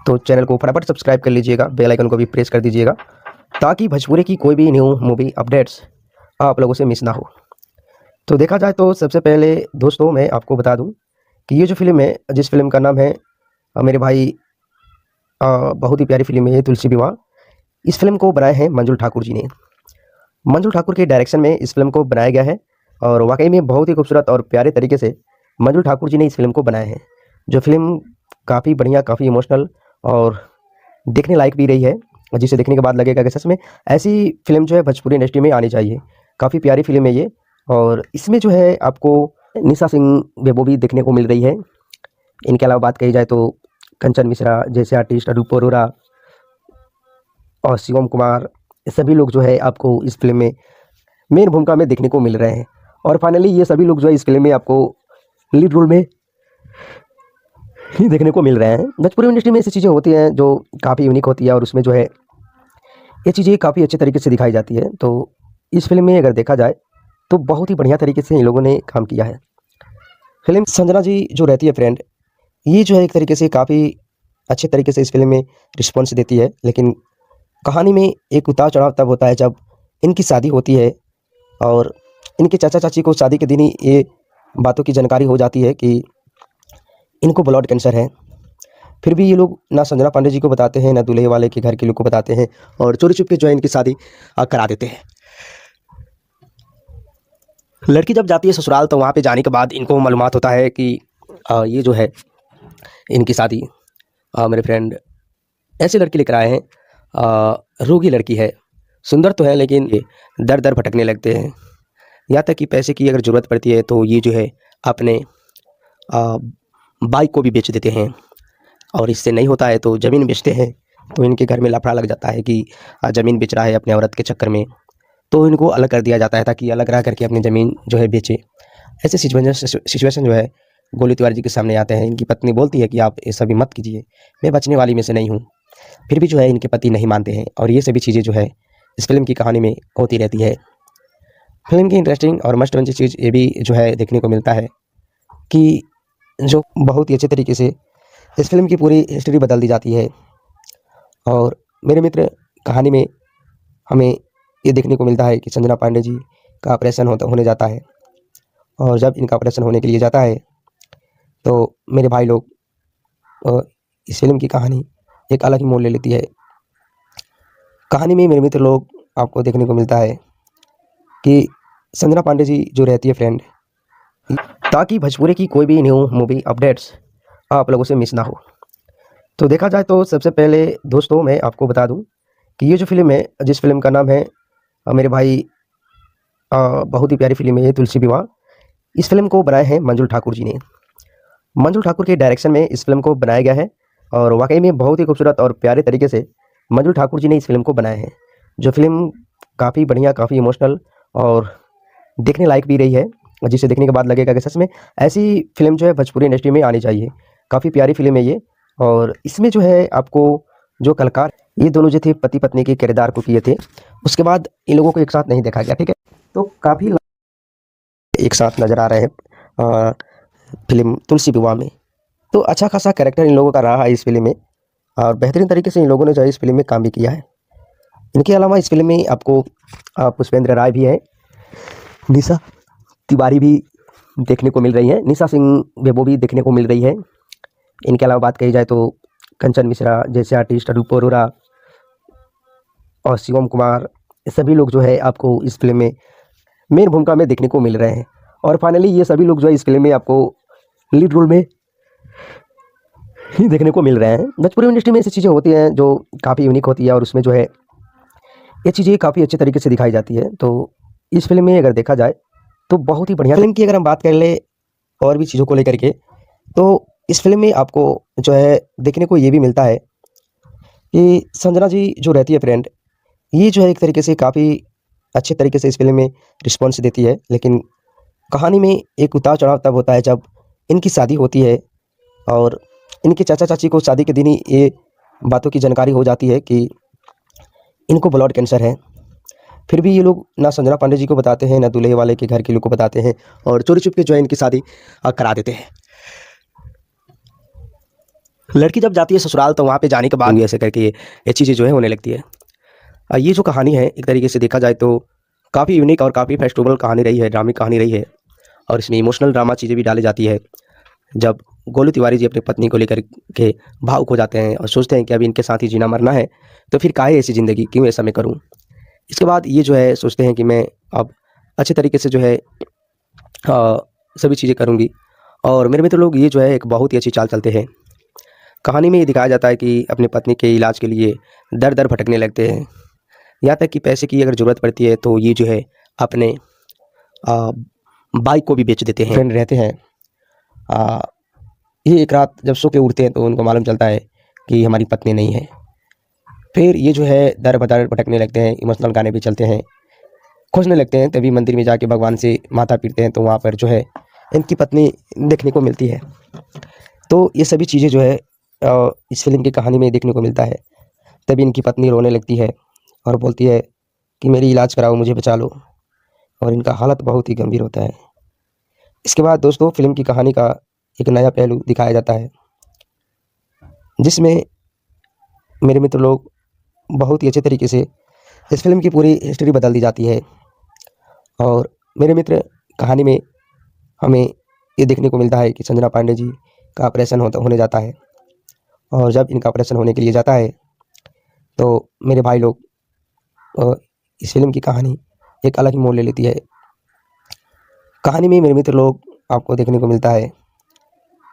तो चैनल को फटाफट सब्सक्राइब कर लीजिएगा, बेल आइकन को भी प्रेस कर दीजिएगा, ताकि भोजपुरी की कोई भी न्यू मूवी अपडेट्स आप लोगों से मिस ना हो। तो देखा जाए तो सबसे पहले दोस्तों मैं आपको बता दूं कि ये जो फिल्म है, जिस फिल्म का नाम है मेरे भाई बहुत ही प्यारी फिल्म है ये तुलसी विवाह। इस फिल्म को बनाए हैं मंजुल ठाकुर जी ने। मंजुल ठाकुर के डायरेक्शन में इस फिल्म को बनाया गया है और वाकई में बहुत ही खूबसूरत और प्यारे तरीके से मंजुल ठाकुर जी ने इस फिल्म को बनाया है। जो फिल्म काफ़ी बढ़िया, काफ़ी इमोशनल और देखने लायक भी रही है, जिसे देखने के बाद लगेगा कि सच में ऐसी फिल्म जो है भोजपुरी इंडस्ट्री में आनी चाहिए। काफ़ी प्यारी फिल्म है ये। और इसमें जो है आपको निशा सिंह बेबो भी देखने को मिल रही है। इनके अलावा बात कही जाए तो कंचन मिश्रा जैसे आर्टिस्ट, अनूप अरोरा और शिवम कुमार, ये सभी लोग जो है आपको इस फिल्म में मेन भूमिका में देखने को मिल रहे हैं। और फाइनली ये सभी लोग जो है इस फिल्म में आपको लीड रोल में ही देखने को मिल रहे हैं। भोजपुरी इंडस्ट्री में ऐसी चीज़ें होती हैं जो काफ़ी यूनिक होती है और उसमें जो है ये चीज़ें काफ़ी अच्छे तरीके से दिखाई जाती है। तो इस फिल्म में अगर देखा जाए तो बहुत ही बढ़िया तरीके से इन लोगों ने काम किया है। फिल्म संजना जी जो रहती है फ्रेंड, ये जो है एक तरीके से काफ़ी अच्छे तरीके से इस फिल्म में रिस्पॉन्स देती है। लेकिन कहानी में एक उतार चढ़ाव तब होता है जब इनकी शादी होती है और इनके चाचा चाची को शादी के दिन ही ये बातों की जानकारी हो जाती है कि इनको ब्लड कैंसर है। फिर भी ये लोग ना संजना पांडे जी को बताते हैं ना दूल्हे वाले के घर के लोग को बताते हैं और चोरी छुप के जो है इनकी शादी करा देते हैं। लड़की जब जाती है ससुराल तो वहाँ पे जाने के बाद इनको मालूमात होता है कि ये जो है इनकी शादी मेरे फ्रेंड ऐसी लड़की लेकर आए हैं, रोगी लड़की है, सुंदर तो है लेकिन ये दर दर भटकने लगते हैं। यहाँ तक कि पैसे की अगर ज़रूरत पड़ती है तो ये जो है अपने बाइक को भी बेच देते हैं, और इससे नहीं होता है तो ज़मीन बेचते हैं। तो इनके घर में लफड़ा लग जाता है कि ज़मीन बेच रहा है अपने औरत के चक्कर में। तो इनको अलग कर दिया जाता है ताकि अलग रह करके अपनी ज़मीन जो है बेचे। ऐसे सिचुएशन जो है गोलू तिवारी जी के सामने आते हैं। इनकी पत्नी बोलती है कि आप ये सभी मत कीजिए, मैं बचने वाली में से नहीं हूँ। फिर भी जो है इनके पति नहीं मानते हैं और ये सभी चीज़ें जो है इस फिल्म की कहानी में होती रहती है। फिल्म की इंटरेस्टिंग और मस्ट वॉच चीज़ ये भी जो है देखने को मिलता है कि जो बहुत ही अच्छे तरीके से इस फिल्म की पूरी हिस्ट्री बदल दी जाती है। और मेरे मित्र, कहानी में हमें ये देखने को मिलता है कि संजना पांडे जी का ऑपरेशन होने जाता है और जब इनका ऑपरेशन होने के लिए जाता है तो मेरे भाई लोग इस फिल्म की कहानी एक अलग ही मोड़ ले लेती है। कहानी में मेरे मित्र लोग आपको देखने को मिलता है कि संजना पांडे जी जो रहती है फ्रेंड, ताकि भोजपुरी की कोई भी न्यू मूवी अपडेट्स आप लोगों से मिस ना हो। तो देखा जाए तो सबसे पहले दोस्तों मैं आपको बता दूं कि ये जो फिल्म है, जिस फिल्म का नाम है मेरे भाई, बहुत ही प्यारी फिल्म है ये तुलसी विवाह। इस फिल्म को बनाए हैं मंजुल ठाकुर जी ने। मंजुल ठाकुर के डायरेक्शन में इस फिल्म को बनाया गया है और वाकई में बहुत ही खूबसूरत और प्यारे तरीके से मंजुल ठाकुर जी ने इस फिल्म को बनाया है। जो फिल्म काफ़ी बढ़िया, काफ़ी इमोशनल और देखने लायक भी रही है, जिसे देखने के बाद लगेगा कि सच में ऐसी फिल्म जो है भोजपुरी इंडस्ट्री में आनी चाहिए। काफ़ी प्यारी फिल्म है ये। और इसमें जो है आपको जो कलाकार, ये दोनों जो थे पति पत्नी के किरदार को किए थे। उसके बाद इन लोगों को एक साथ नहीं देखा गया, ठीक है। तो काफ़ी एक साथ नज़र आ रहे हैं फिल्म तुलसी विवाह में। तो अच्छा खासा कैरेक्टर इन लोगों का रहा है इस फिल्म में और बेहतरीन तरीके से इन लोगों ने जो है इस फिल्म में काम भी किया है। इनके अलावा इस फिल्म में आपको पुष्पेंद्र राय भी है, निशा तिवारी भी देखने को मिल रही है, निशा सिंह बेबो भी देखने को मिल रही है। इनके अलावा बात कही जाए तो कंचन मिश्रा जैसे आर्टिस्ट, रूप अरोरा और शिवम कुमार, सभी लोग जो है आपको इस फिल्म में मेन भूमिका में देखने को मिल रहे हैं। और फाइनली ये सभी लोग जो है इस फिल्म में आपको लीड रोल में ही देखने को मिल रहे हैं। भोजपुरी इंडस्ट्री में ऐसी चीज़ें होती हैं जो काफ़ी यूनिक होती है और उसमें जो है ये चीज़ें काफ़ी अच्छे तरीके से दिखाई जाती है। तो इस फिल्म में अगर देखा जाए तो बहुत ही बढ़िया फिल्म की अगर हम बात कर ले और भी चीज़ों को लेकर के, तो इस फिल्म में आपको जो है देखने को ये भी मिलता है कि संजना जी जो रहती है फ्रेंड, ये जो है एक तरीके से काफ़ी अच्छे तरीके से इस फिल्म में रिस्पॉन्स देती है। लेकिन कहानी में एक उतार चढ़ाव तब होता है जब इनकी शादी होती है और इनके चाचा चाची को शादी के दिन ही ये बातों की जानकारी हो जाती है कि इनको ब्लड कैंसर है। फिर भी ये लोग ना संजना पांडे जी को बताते हैं, ना दूल्हे वाले के घर के लोग को बताते हैं और चोरी छुप के जो है इनकी शादी करा देते हैं। लड़की जब जाती है ससुराल तो वहाँ पे जाने के बाद ऐसे करके ये चीज़ें जो है होने लगती है। ये जो कहानी है एक तरीके से देखा जाए तो काफ़ी यूनिक और काफ़ी फेस्टिवल कहानी रही है, ड्रामिक कहानी रही है और इसमें इमोशनल ड्रामा चीज़ें भी डाली जाती है। जब गोलू तिवारी जी अपनी पत्नी को लेकर के भावुक हो जाते हैं और सोचते हैं कि अभी इनके साथ ही जीना मरना है, तो फिर काहे ऐसी ज़िंदगी, क्यों ऐसा मैं करूँ। इसके बाद ये जो है सोचते हैं कि मैं अब अच्छे तरीके से जो है सभी चीज़ें करूँगी। और मेरे मित्र लोग ये जो है एक बहुत ही अच्छी चाल चलते हैं। कहानी में ये दिखाया जाता है कि अपनी पत्नी के इलाज के लिए दर दर भटकने लगते हैं, यहाँ तक कि पैसे की अगर ज़रूरत पड़ती है तो ये जो है अपने बाइक को भी बेच देते हैं। फ्रेंड रहते हैं, ये एक रात जब सो के उठते हैं तो उनको मालूम चलता है कि हमारी पत्नी नहीं है। फिर ये जो है दर बदर भटकने लगते हैं, इमोशनल गाने भी चलते हैं, खोजने लगते हैं। तभी मंदिर में जाके भगवान से माथा पीटते हैं तो वहाँ पर जो है इनकी पत्नी देखने को मिलती है। तो ये सभी चीज़ें जो है इस फिल्म की कहानी में देखने को मिलता है। तभी इनकी पत्नी रोने लगती है और बोलती है कि मेरी इलाज कराओ, मुझे बचा लो, और इनका हालत बहुत ही गंभीर होता है। इसके बाद दोस्तों फिल्म की कहानी का एक नया पहलू दिखाया जाता है जिसमें मेरे मित्र लोग बहुत ही अच्छे तरीके से इस फिल्म की पूरी हिस्ट्री बदल दी जाती है। और मेरे मित्र, कहानी में हमें ये देखने को मिलता है कि संजना पांडे जी का ऑपरेशन होने जाता है और जब इनका ऑपरेशन होने के लिए जाता है तो मेरे भाई लोग इस फिल्म की कहानी एक अलग ही मोड़ ले लेती है। कहानी में मेरे मित्र लोग आपको देखने को मिलता है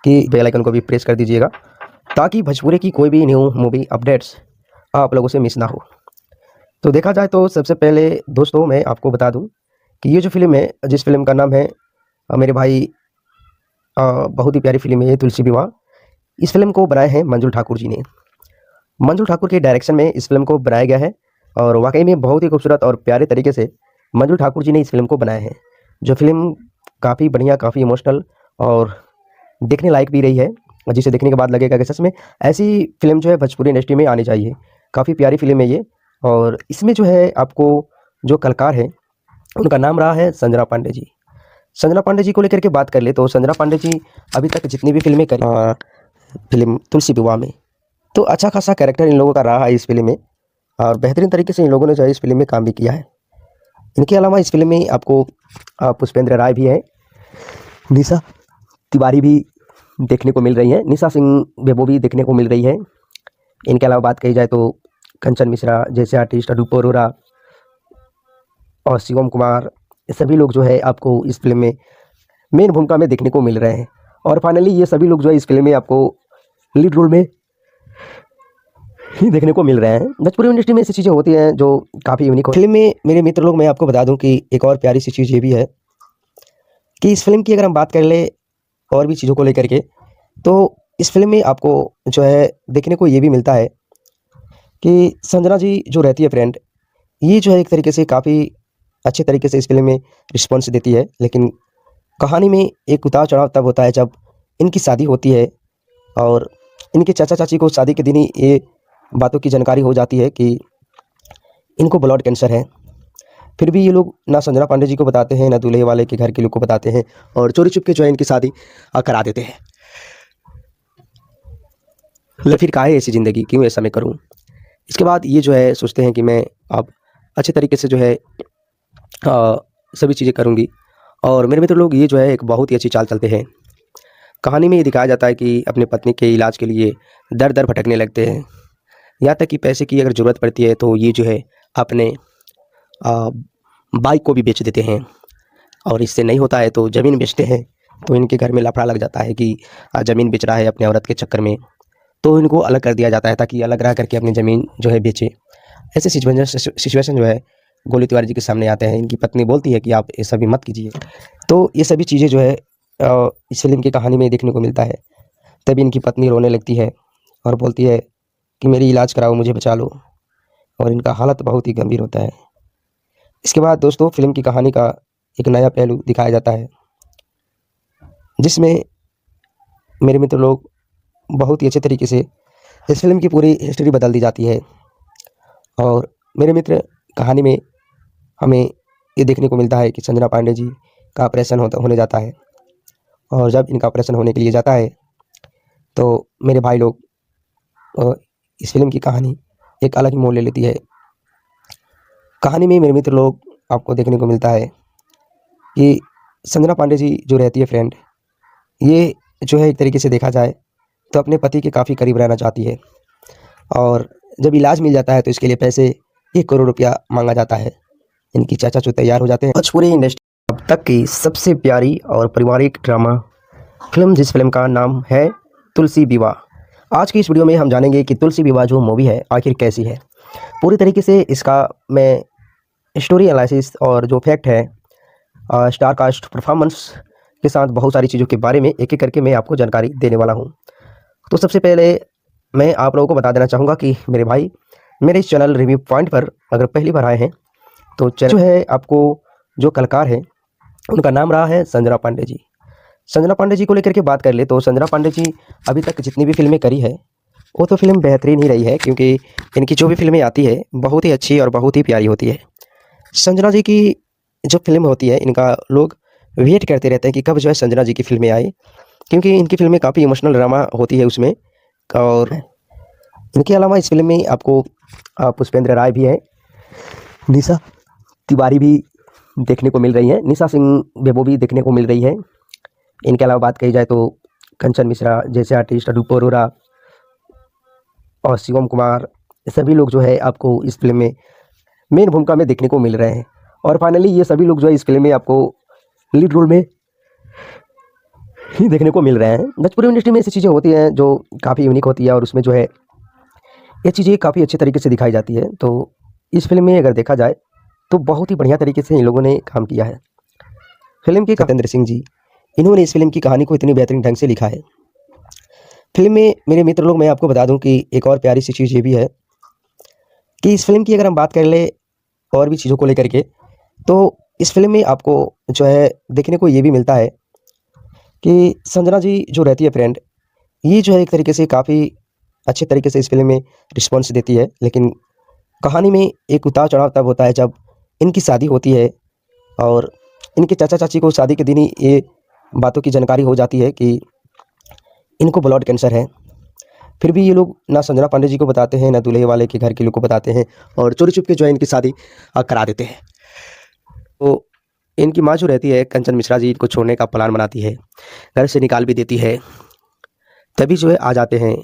कि बेल आइकन को भी प्रेस कर दीजिएगा ताकि भोजपुरी की कोई भी न्यू मूवी अपडेट्स आप लोगों से मिस ना हो। तो देखा जाए तो सबसे पहले दोस्तों मैं आपको बता दूं कि ये जो फिल्म है, जिस फिल्म का नाम है मेरे भाई, बहुत ही प्यारी फिल्म है ये तुलसी विवाह। इस फिल्म को बनाए हैं मंजुल ठाकुर जी ने। मंजुल ठाकुर के डायरेक्शन में इस फिल्म को बनाया गया है और वाकई में बहुत ही खूबसूरत और प्यारे तरीके से मंजू ठाकुर जी ने इस फिल्म को बनाया है, जो फिल्म काफ़ी बढ़िया, काफ़ी इमोशनल और देखने लायक भी रही है, जिसे देखने के बाद लगेगा कि सच में ऐसी फिल्म जो है भोजपुरी इंडस्ट्री में आनी चाहिए। काफ़ी प्यारी फिल्म है ये। और इसमें जो है आपको जो कलाकार है उनका नाम रहा है संजना पांडे जी। संजना पांडे जी को लेकर के बात कर ले तो संजना पांडे जी अभी तक जितनी भी फिल्में करी फिल्म तुलसी विवाह में, तो अच्छा खासा कैरेक्टर इन लोगों का रहा है इस फिल्म में, और बेहतरीन तरीके से इन लोगों ने जो है इस फिल्म में काम भी किया है। इनके अलावा इस फिल्म में आपको पुष्पेंद्र राय भी है, निशा तिवारी भी देखने को मिल रही है, निशा सिंह बेबो भी देखने को मिल रही है। इनके अलावा बात कही जाए तो कंचन मिश्रा जैसे आर्टिस्ट, अनूप अरोरा और शिवम कुमार, ये सभी लोग जो है आपको इस फिल्म में मेन भूमिका में देखने को मिल रहे हैं। और फाइनली ये सभी लोग जो है इस फिल्म में आपको लीड रोल में ही देखने को मिल रहे हैं। भोजपुरी इंडस्ट्री में ऐसी चीज़ें होती हैं जो काफ़ी यूनिक हो। फिल्म में मेरे मित्र लोग, मैं आपको बता दूं कि एक और प्यारी सी चीज़ ये भी है कि इस फिल्म की अगर हम बात कर ले और भी चीज़ों को लेकर के, तो इस फिल्म में आपको जो है देखने को ये भी मिलता है कि संजना जी जो रहती है फ्रेंड, ये जो है एक तरीके से काफ़ी अच्छे तरीके से इस फिल्म में रिस्पॉन्स देती है। लेकिन कहानी में एक उतार चढ़ाव तब होता है जब इनकी शादी होती है और इनके चाचा चाची को शादी के दिन ही ये बातों की जानकारी हो जाती है कि इनको ब्लड कैंसर है। फिर भी ये लोग ना संजना पांडे जी को बताते हैं, ना दूल्हे वाले के घर के लोग को बताते हैं, और चोरी छुप के जो है इनकी शादी करा देते हैं। फिर काहे ऐसी ज़िंदगी, क्यों ऐसा मैं करूं। इसके बाद ये जो है सोचते हैं कि मैं अब अच्छे तरीके से जो है सभी चीज़ें करूंगी। और मेरे मित्र लोग ये जो है एक बहुत ही अच्छी चाल चलते हैं। कहानी में ये दिखाया जाता है कि अपने पत्नी के इलाज के लिए दर दर भटकने लगते हैं, यहाँ तक कि पैसे की अगर ज़रूरत पड़ती है तो ये जो है अपने बाइक को भी बेच देते हैं, और इससे नहीं होता है तो ज़मीन बेचते हैं। तो इनके घर में लफड़ा लग जाता है कि ज़मीन बेच रहा है अपने औरत के चक्कर में, तो इनको अलग कर दिया जाता है ताकि अलग रह करके अपनी ज़मीन जो है बेचे। ऐसे सिचुएशन जो है गोली तिवारी जी के सामने आते हैं। इनकी पत्नी बोलती है कि आप ये सभी मत कीजिए। तो ये सभी चीज़ें जो है इस फिल्म की कहानी में देखने को मिलता है। तभी इनकी पत्नी रोने लगती है और बोलती है कि मेरी इलाज कराओ, मुझे बचा लो, और इनका हालत बहुत ही गंभीर होता है। इसके बाद दोस्तों फिल्म की कहानी का एक नया पहलू दिखाया जाता है, जिसमें मेरे मित्र लोग बहुत ही अच्छे तरीके से इस फिल्म की पूरी हिस्ट्री बदल दी जाती है। और मेरे मित्र कहानी में हमें ये देखने को मिलता है कि संजना पांडे जी का ऑपरेशन होने जाता है, और जब इनका ऑपरेशन होने के लिए जाता है तो मेरे भाई लोग इस फिल्म की कहानी एक अलग ही मोड़ ले लेती है। कहानी में मेरे मित्र लोग आपको देखने को मिलता है कि संजना पांडे जी जो रहती है फ्रेंड, ये जो है एक तरीके से देखा जाए तो अपने पति के काफ़ी करीब रहना चाहती है, और जब इलाज मिल जाता है तो इसके लिए पैसे 1 करोड़ रुपया मांगा जाता है। इनकी चाचा चो तैयार हो जाते हैं। भोजपुरी इंडस्ट्री अब तक की सबसे प्यारी और पारिवारिक ड्रामा फिल्म, जिस फिल्म का नाम है तुलसी विवाह। आज की इस वीडियो में हम जानेंगे कि तुलसी विवाह जो मूवी है आखिर कैसी है। पूरी तरीके से इसका मैं स्टोरी एनालिसिस और जो फैक्ट है, स्टार कास्ट परफॉर्मेंस के साथ बहुत सारी चीज़ों के बारे में एक एक करके मैं आपको जानकारी देने वाला हूं। तो सबसे पहले मैं आप लोगों को बता देना चाहूँगा कि मेरे भाई मेरे इस चैनल रिव्यू पॉइंट पर अगर पहली बार आए हैं तो चैनल जो है आपको जो कलाकार है उनका नाम रहा है संजना पांडे जी। संजना पांडे जी को लेकर के बात कर ले तो संजना पांडे जी अभी तक जितनी भी फिल्में करी है वो तो फिल्म बेहतरीन ही रही है, क्योंकि इनकी जो भी फिल्में आती है बहुत ही अच्छी और बहुत ही प्यारी होती है। संजना जी की जो फिल्म होती है इनका लोग वेट करते रहते हैं कि कब जो है संजना जी की फिल्में आए, क्योंकि इनकी फिल्में काफ़ी इमोशनल ड्रामा होती है उसमें। और इनके अलावा इस फिल्म में आपको पुष्पेंद्र राय भी है, निशा तिवारी भी देखने को मिल रही है, निशा सिंह बेबो भी देखने को मिल रही है। इनके अलावा बात कही जाए तो कंचन मिश्रा जैसे आर्टिस्ट, अनूप अरोरा और शिवम कुमार, सभी लोग जो है आपको इस फिल्म में मेन भूमिका में देखने को मिल रहे हैं। और फाइनली ये सभी लोग जो है इस फिल्म में आपको लीड रोल में ही देखने को मिल रहे हैं। भोजपुरी इंडस्ट्री में ऐसी चीज़ें होती हैं जो काफ़ी यूनिक होती है, और उसमें जो है ये चीज़ें काफ़ी अच्छे तरीके से दिखाई जाती है। तो इस फिल्म में अगर देखा जाए तो बहुत ही बढ़िया तरीके से इन लोगों ने काम किया है। फिल्म के सत्येंद्र सिंह जी, इन्होंने इस फिल्म की कहानी को इतनी बेहतरीन ढंग से लिखा है। फिल्म में मेरे मित्र लोग, मैं आपको बता दूं कि एक और प्यारी सी चीज़ ये भी है कि इस फिल्म की अगर हम बात कर ले और भी चीज़ों को लेकर के, तो इस फिल्म में आपको जो है देखने को ये भी मिलता है कि संजना जी जो रहती है फ्रेंड, ये जो है एक तरीके से काफ़ी अच्छे तरीके से इस फिल्म में रिस्पॉन्स देती है। लेकिन कहानी में एक उतार-चढ़ाव तब होता है जब इनकी शादी होती है और इनके चाचा-चाची को शादी के दिन ही ये बातों की जानकारी हो जाती है कि इनको ब्लड कैंसर है। फिर भी ये लोग ना संजना पांडे जी को बताते हैं, ना दूल्हे वाले के घर के लोग को बताते हैं और चोरी-छुप के जो है इनकी शादी करा देते हैं। तो इनकी माँ जो रहती है कंचन मिश्रा जी, इनको छोड़ने का प्लान बनाती है, घर से निकाल भी देती है। तभी जो है आ जाते हैं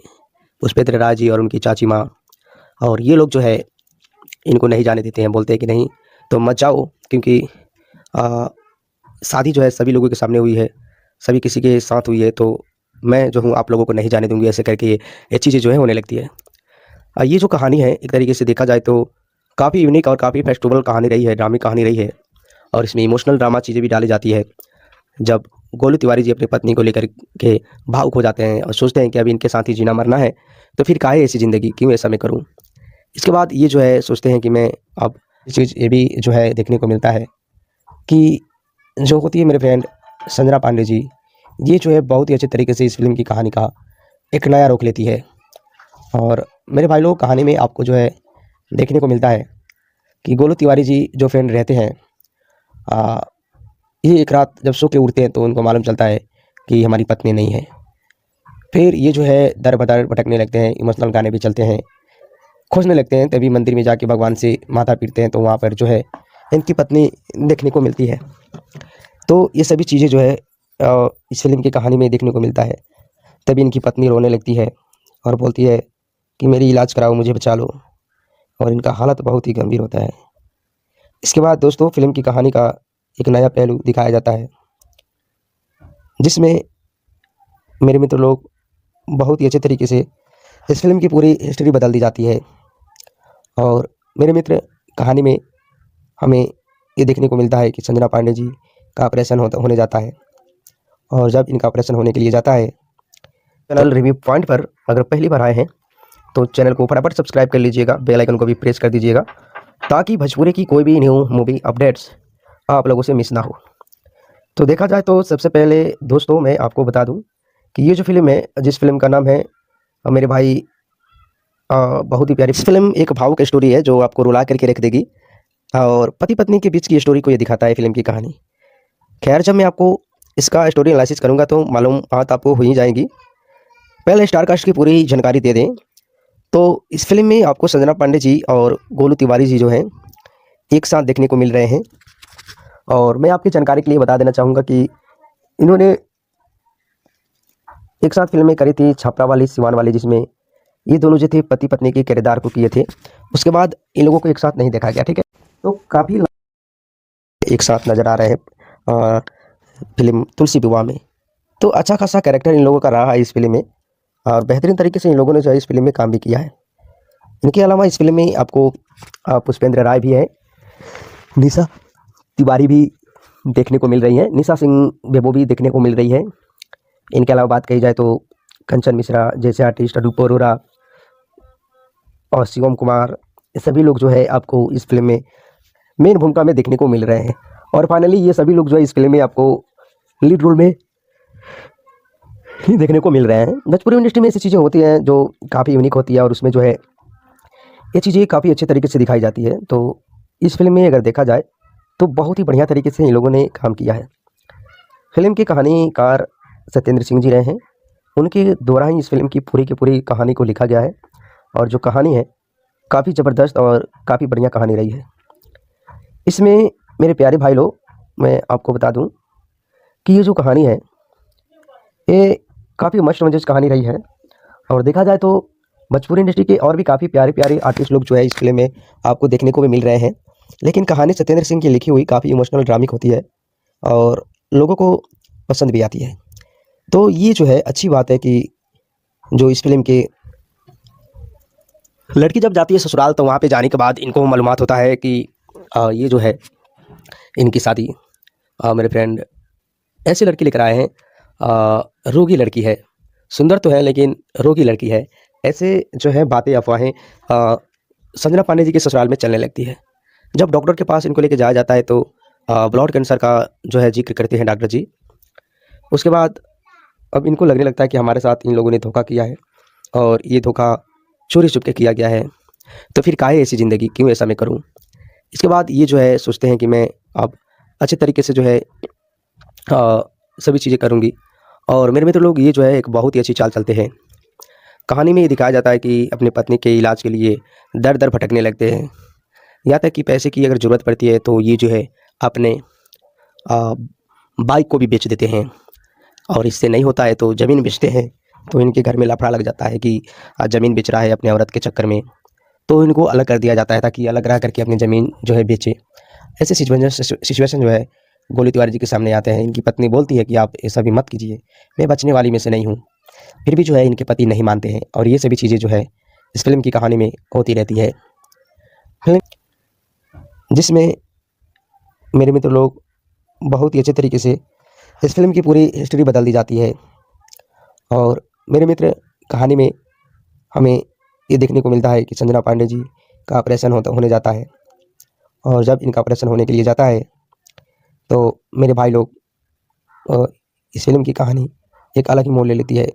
पुष्पेंद्र राय जी और उनकी चाची माँ, और ये लोग जो है इनको नहीं जाने देते हैं। बोलते हैं कि नहीं तुम मत जाओ, क्योंकि अ, शादी जो है सभी लोगों के सामने हुई है, सभी किसी के साथ हुई है, तो मैं जो हूँ आप लोगों को नहीं जाने दूँगी। ऐसे करके ये चीज़ें जो है होने लगती है। ये जो कहानी है एक तरीके से देखा जाए तो काफ़ी यूनिक और काफ़ी फेस्टिवल कहानी रही है, ड्रामिक कहानी रही है, और इसमें इमोशनल ड्रामा चीज़ें भी डाली जाती है। जब गोलू तिवारी जी अपनी पत्नी को लेकर के भावुक हो जाते हैं और सोचते हैं कि अभी इनके साथ ही जीना मरना है, तो फिर काहे ऐसी ज़िंदगी, क्यों ऐसा मैं करूँ? इसके बाद ये जो है सोचते हैं कि मैं अब ये चीज़ ये भी जो है देखने को मिलता है कि जो होती है मेरे फ्रेंड संजना पांडे जी, ये जो है बहुत ही अच्छे तरीके से इस फ़िल्म की कहानी का एक नया रुख लेती है। और मेरे भाई लोग कहानी में आपको जो है देखने को मिलता है कि गोलू तिवारी जी जो फ्रेंड रहते हैं, अ, ये एक रात जब सो के उठते हैं तो उनको मालूम चलता है कि हमारी पत्नी नहीं है। फिर ये जो है दर-बदर भटकने लगते हैं, इमोशनल गाने भी चलते हैं, खोजने लगते हैं। तभी मंदिर में जाके भगवान से माथा पीटते हैं, तो वहाँ पर जो है इनकी पत्नी देखने को मिलती है। तो ये सभी चीज़ें जो है इस फ़िल्म की कहानी में देखने को मिलता है। तभी इनकी पत्नी रोने लगती है और बोलती है कि मेरी इलाज कराओ, मुझे बचा लो, और इनका हालत बहुत ही गंभीर होता है। इसके बाद दोस्तों फ़िल्म की कहानी का एक नया पहलू दिखाया जाता है, जिसमें मेरे मित्र लोग बहुत ही अच्छे तरीके से इस फ़िल्म की पूरी हिस्ट्री बदल दी जाती है। और मेरे मित्र कहानी में हमें ये देखने को मिलता है कि संजना पांडे जी का ऑपरेशन होने जाता है, और जब इनका ऑपरेशन होने के लिए जाता है, चैनल रिव्यू पॉइंट पर अगर पहली बार आए हैं तो चैनल को फटाफट सब्सक्राइब कर लीजिएगा, बेल आइकन को भी प्रेस कर दीजिएगा, ताकि भोजपुरी की कोई भी न्यू मूवी अपडेट्स आप लोगों से मिस ना हो। तो देखा जाए तो सबसे पहले दोस्तों मैं आपको बता दूं कि ये जो फ़िल्म है, जिस फ़िल्म का नाम है मेरे भाई, बहुत ही प्यारी फ़िल्म, एक भावुक स्टोरी है जो आपको रुला करके रख देगी, और पति पत्नी के बीच की स्टोरी को ये दिखाता है फ़िल्म की कहानी। खैर जब मैं आपको इसका स्टोरी एनालिसिस करूँगा तो मालूम बात आपको हो ही जाएगी। पहले स्टार कास्ट की पूरी जानकारी दे दें तो इस फ़िल्म में आपको संजना पांडे जी और गोलू तिवारी जी जो हैं एक साथ देखने को मिल रहे हैं। और मैं आपकी जानकारी के लिए बता देना चाहूँगा कि इन्होंने एक साथ फ़िल्में करी थी, छापरा वाली, सिवान वाली, जिसमें ये दोनों जो थे पति पत्नी के किरदार को किए थे। उसके बाद इन लोगों को एक साथ नहीं देखा गया, ठीक है। तो काफ़ी एक साथ नज़र आ रहे हैं फ़िल्म तुलसी विवाह में। तो अच्छा खासा कैरेक्टर इन लोगों का रहा है इस फ़िल्म में, और बेहतरीन तरीके से इन लोगों ने जो है इस फ़िल्म में काम भी किया है। इनके अलावा इस फ़िल्म में आपको पुष्पेंद्र राय भी है, निशा तिवारी भी देखने को मिल रही है, निशा सिंह बेबो भी देखने को मिल रही है। इनके अलावा बात कही जाए तो कंचन मिश्रा जैसे आर्टिस्ट, अनूप अरोरा और शिवम कुमार, ये सभी लोग जो है आपको इस फ़िल्म में मेन भूमिका में देखने को मिल रहे हैं। और फाइनली ये सभी लोग जो है इस फ़िल्म में आपको लीड रोल में ही देखने को मिल रहे हैं। भोजपुरी इंडस्ट्री में ऐसी चीज़ें होती हैं जो काफ़ी यूनिक होती है, और उसमें जो है ये चीज़ें काफ़ी अच्छे तरीके से दिखाई जाती है। तो इस फ़िल्म में अगर देखा जाए तो बहुत ही बढ़िया तरीके से इन लोगों ने काम किया है। फ़िल्म के कहानीकार सत्येंद्र सिंह जी रहे हैं, उनके द्वारा ही इस फ़िल्म की पूरी कहानी को लिखा गया है, और जो कहानी है काफ़ी ज़बरदस्त और काफ़ी बढ़िया कहानी रही है। इसमें मेरे प्यारे भाई लोग, मैं आपको बता दूं कि ये जो कहानी है ये काफ़ी मस्त मज़ेदार कहानी रही है। और देखा जाए तो भोजपुरी इंडस्ट्री के और भी काफ़ी प्यारे प्यारे आर्टिस्ट लोग जो है इस फिल्म में आपको देखने को भी मिल रहे हैं, लेकिन कहानी सत्येंद्र सिंह की लिखी हुई काफ़ी इमोशनल ड्रामिक होती है और लोगों को पसंद भी आती है। तो ये जो है अच्छी बात है कि जो इस फिल्म के लड़की जब जाती है ससुराल, तो वहाँ पे जाने के बाद इनको मालूमात होता है कि ये जो है इनकी शादी मेरे फ्रेंड ऐसी लड़की लेकर आए हैं, रोगी लड़की है, सुंदर तो है लेकिन रोगी लड़की है। ऐसे जो है बातें, अफवाहें संजना पांडे जी के ससुराल में चलने लगती है। जब डॉक्टर के पास इनको लेके जाया जाता है तो ब्लड कैंसर का जो है ज़िक्र करते हैं डॉक्टर जी। उसके बाद अब इनको लगने लगता है कि हमारे साथ इन लोगों ने धोखा किया है और ये धोखा चोरी छुप के किया गया है, तो फिर काहे ऐसी ज़िंदगी, क्यों ऐसा मैं करूँ? इसके बाद ये जो है सोचते हैं कि मैं अब अच्छे तरीके से जो है सभी चीज़ें करूँगी। और मेरे मित्र लोग ये जो है एक बहुत ही अच्छी चाल चलते हैं। कहानी में ये दिखाया जाता है कि अपनी पत्नी के इलाज के लिए दर-दर भटकने लगते हैं। यहाँ तक कि पैसे की अगर ज़रूरत पड़ती है तो ये जो है अपने अ, बाइक को भी बेच देते हैं, और इससे नहीं होता है तो ज़मीन बेचते हैं। तो इनके घर में लफड़ा लग जाता है कि ज़मीन बेच रहा है अपने औरत के चक्कर में, तो इनको अलग कर दिया जाता है ताकि अलग रह करके अपनी ज़मीन जो है बेचे। ऐसे सिचुएशन जो है गोलू तिवारी जी के सामने आते हैं। इनकी पत्नी बोलती है कि आप ऐसा भी मत कीजिए, मैं बचने वाली में से नहीं हूँ। फिर भी जो है इनके पति नहीं मानते हैं, और ये सभी चीज़ें जो है इस फिल्म की कहानी में होती रहती है। फिल्म जिसमें मेरे मित्र लोग बहुत ही अच्छे तरीके से इस फिल्म की पूरी हिस्ट्री बदल दी जाती है। और मेरे मित्र, कहानी में हमें ये देखने को मिलता है कि संजना पांडे जी का ऑपरेशन होने जाता है, और जब इनका ऑपरेशन होने के लिए जाता है तो मेरे भाई लोग इस फिल्म की कहानी एक अलग ही मोड़ ले लेती है।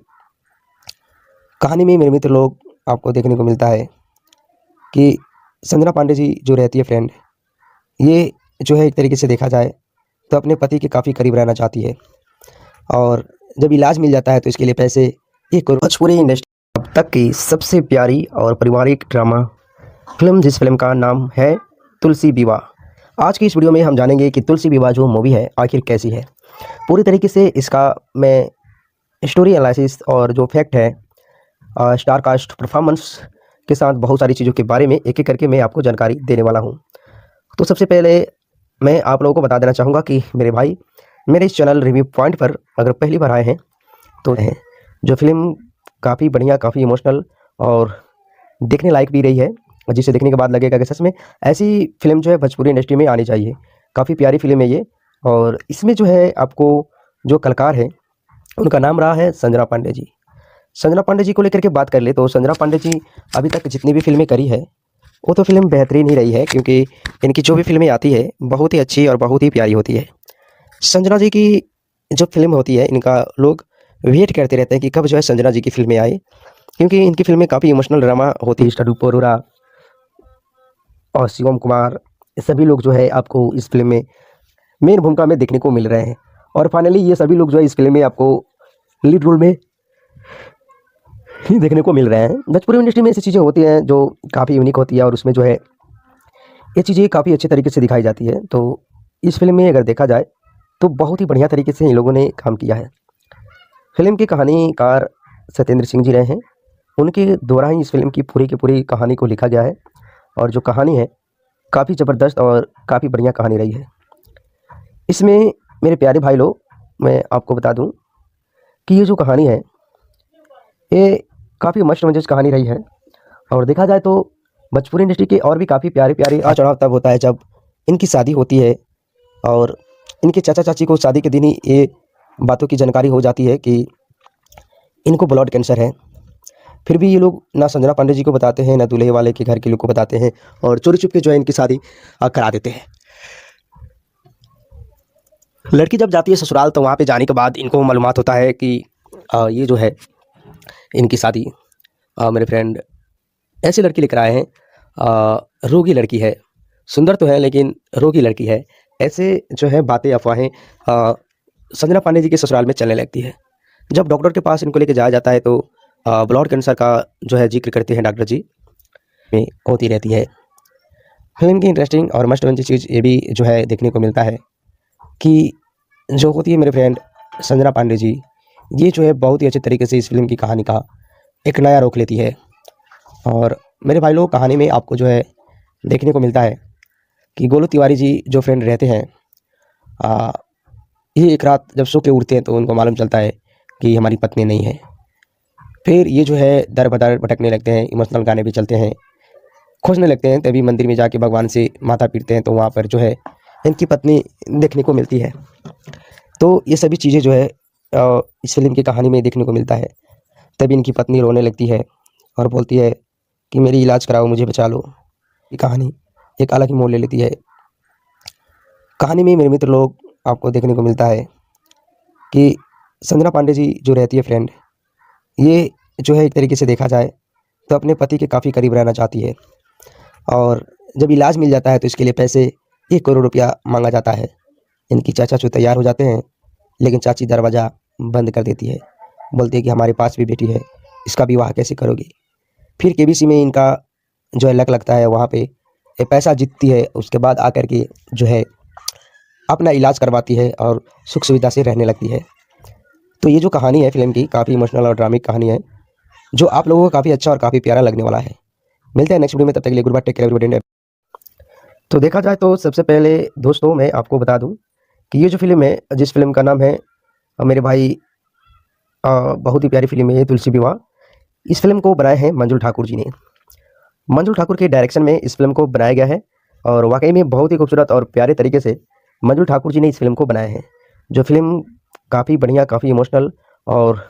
कहानी में मेरे मित्र लोग आपको देखने को मिलता है कि संजना पांडे जी जो रहती है फ्रेंड, ये जो है एक तरीके से देखा जाए तो अपने पति के काफ़ी करीब रहना चाहती है, और जब इलाज मिल जाता है तो इसके लिए पैसे एक भोजपुरी इंडस्ट्री अब तक की सबसे प्यारी और पारिवारिक ड्रामा फिल्म, जिस फिल्म का नाम है तुलसी विवाह। आज की इस वीडियो में हम जानेंगे कि तुलसी विवाह जो मूवी है आखिर कैसी है। पूरी तरीके से इसका मैं स्टोरी एनालिसिस और जो फैक्ट है, स्टार कास्ट परफॉर्मेंस के साथ बहुत सारी चीज़ों के बारे में एक एक करके मैं आपको जानकारी देने वाला हूँ। तो सबसे पहले मैं आप लोगों को बता देना चाहूँगा कि मेरे भाई, मेरे इस चैनल रिव्यू पॉइंट पर अगर पहली बार आए हैं तो है जो फिल्म काफ़ी बढ़िया, काफ़ी इमोशनल और देखने लायक भी रही है, जिसे देखने के बाद लगेगा कि सच में ऐसी फिल्म जो है भोजपुरी इंडस्ट्री में आनी चाहिए। काफ़ी प्यारी फिल्म है ये, और इसमें जो है आपको जो कलाकार है उनका नाम रहा है संजना पांडे जी। संजना पांडे जी को लेकर के बात कर ले तो संजना पांडे जी अभी तक जितनी भी फिल्में करी है वो तो फिल्म बेहतरीन ही रही है, क्योंकि इनकी जो भी फिल्में आती है बहुत ही अच्छी और बहुत ही प्यारी होती है। संजना जी की जो फिल्म होती है, इनका लोग वेट करते रहते हैं कि कब जो है संजना जी की फिल्में आए, क्योंकि इनकी फिल्में काफ़ी इमोशनल ड्रामा होती है। स्टडू अरोरा और शिवम कुमार, ये सभी लोग जो है आपको इस फिल्म में मेन भूमिका में देखने को मिल रहे हैं, और फाइनली ये सभी लोग जो है इस फिल्म में आपको लीड रोल में ही देखने को मिल रहे हैं। भोजपुरी इंडस्ट्री में ऐसी चीज़ें होती हैं जो काफ़ी यूनिक होती है, और उसमें जो है ये चीज़ें काफ़ी अच्छे तरीके से दिखाई जाती है। तो इस फिल्म में अगर देखा जाए तो बहुत ही बढ़िया तरीके से इन लोगों ने काम किया है। फिल्म के कहानीकार सत्येंद्र सिंह जी रहे हैं, उनके द्वारा ही इस फिल्म की पूरी कहानी को लिखा गया है, और जो कहानी है काफ़ी ज़बरदस्त और काफ़ी बढ़िया कहानी रही है। इसमें मेरे प्यारे भाई लोग, मैं आपको बता दूं कि ये जो कहानी है ये काफ़ी मस्त मजेज कहानी रही है, और देखा जाए तो भोजपुरी इंडस्ट्री के और भी काफ़ी प्यारे प्यारे चढ़ाव तब होता है जब इनकी शादी होती है, और इनके चाचा चाची को शादी के दिन ही ये बातों की जानकारी हो जाती है कि इनको ब्लड कैंसर है। फिर भी ये लोग ना संजना पांडे जी को बताते हैं, ना दूल्हे वाले के घर के लोग को बताते हैं, और चोरी छुप के जो है इनकी शादी करा देते हैं। लड़की जब जाती है ससुराल तो वहाँ पे जाने के बाद इनको मालूमात होता है कि ये जो है इनकी शादी मेरे फ्रेंड ऐसी लड़की लेकर आए हैं, रोगी लड़की है, सुंदर तो है लेकिन रोगी लड़की है। ऐसे जो है बातें, अफवाहें संजना पांडे जी के ससुराल में चलने लगती है। जब डॉक्टर के पास इनको लेकर जाया जाता है तो ब्लड कैंसर का जो है जिक्र करते हैं डॉक्टर जी, में होती रहती है। फिल्म की इंटरेस्टिंग और मस्ट वॉच चीज़ ये भी जो है देखने को मिलता है कि जो होती है मेरे फ्रेंड संजना पांडे जी, ये जो है बहुत ही अच्छे तरीके से इस फिल्म की कहानी का एक नया रुख लेती है। और मेरे भाई लोग, कहानी में आपको जो है देखने को मिलता है कि गोलू तिवारी जी जो फ्रेंड रहते हैं, ये एक रात जब सो के उठते हैं तो उनको मालूम चलता है कि हमारी पत्नी नहीं है। फिर ये जो है दर बदर भटकने लगते हैं, इमोशनल गाने भी चलते हैं, खोजने लगते हैं। तभी मंदिर में जाके भगवान से माथा पीटते हैं तो वहाँ पर जो है इनकी पत्नी देखने को मिलती है। तो ये सभी चीज़ें जो है इस फिल्म की कहानी में देखने को मिलता है। तभी इनकी पत्नी रोने लगती है और बोलती है कि मेरी इलाज कराओ, मुझे बचा लो। ये कहानी एक अलग ही मोड़ ले लेती है। कहानी में मेरे मित्र लोग आपको देखने को मिलता है कि संजना पांडे जी जो रहती है फ्रेंड, ये जो है एक तरीके से देखा जाए तो अपने पति के काफ़ी करीब रहना चाहती है। और जब इलाज मिल जाता है तो इसके लिए पैसे 1 करोड़ रुपया मांगा जाता है। इनकी चाचा जो तैयार हो जाते हैं, लेकिन चाची दरवाज़ा बंद कर देती है। बोलती है कि हमारे पास भी बेटी है, इसका विवाह कैसे करोगे। फिर केबीसी में इनका जो है लक लगता है, वहाँ पे ये पैसा जीतती है। उसके बाद आकर के जो है अपना इलाज करवाती है और सुख सुविधा से रहने लगती है। तो ये जो कहानी है फिल्म की, काफ़ी इमोशनल और ड्रामिक कहानी है, जो आप लोगों को काफ़ी अच्छा और काफ़ी प्यारा लगने वाला है। मिलते हैं नेक्स्ट वीडियो में, तब तक के लिए goodbye, take care everybody. तो देखा जाए तो सबसे पहले दोस्तों मैं आपको बता दूं कि ये जो फिल्म है, जिस फिल्म का नाम है मेरे भाई, बहुत ही प्यारी फिल्म है ये, तुलसी विवाह। इस फिल्म को बनाए हैं मंजुल ठाकुर जी ने। मंजुल ठाकुर के डायरेक्शन में इस फिल्म को बनाया गया है और वाकई में बहुत ही खूबसूरत और प्यारे तरीके से मंजुल ठाकुर जी ने इस फिल्म को बनाया है। जो फिल्म काफ़ी बढ़िया, काफ़ी इमोशनल और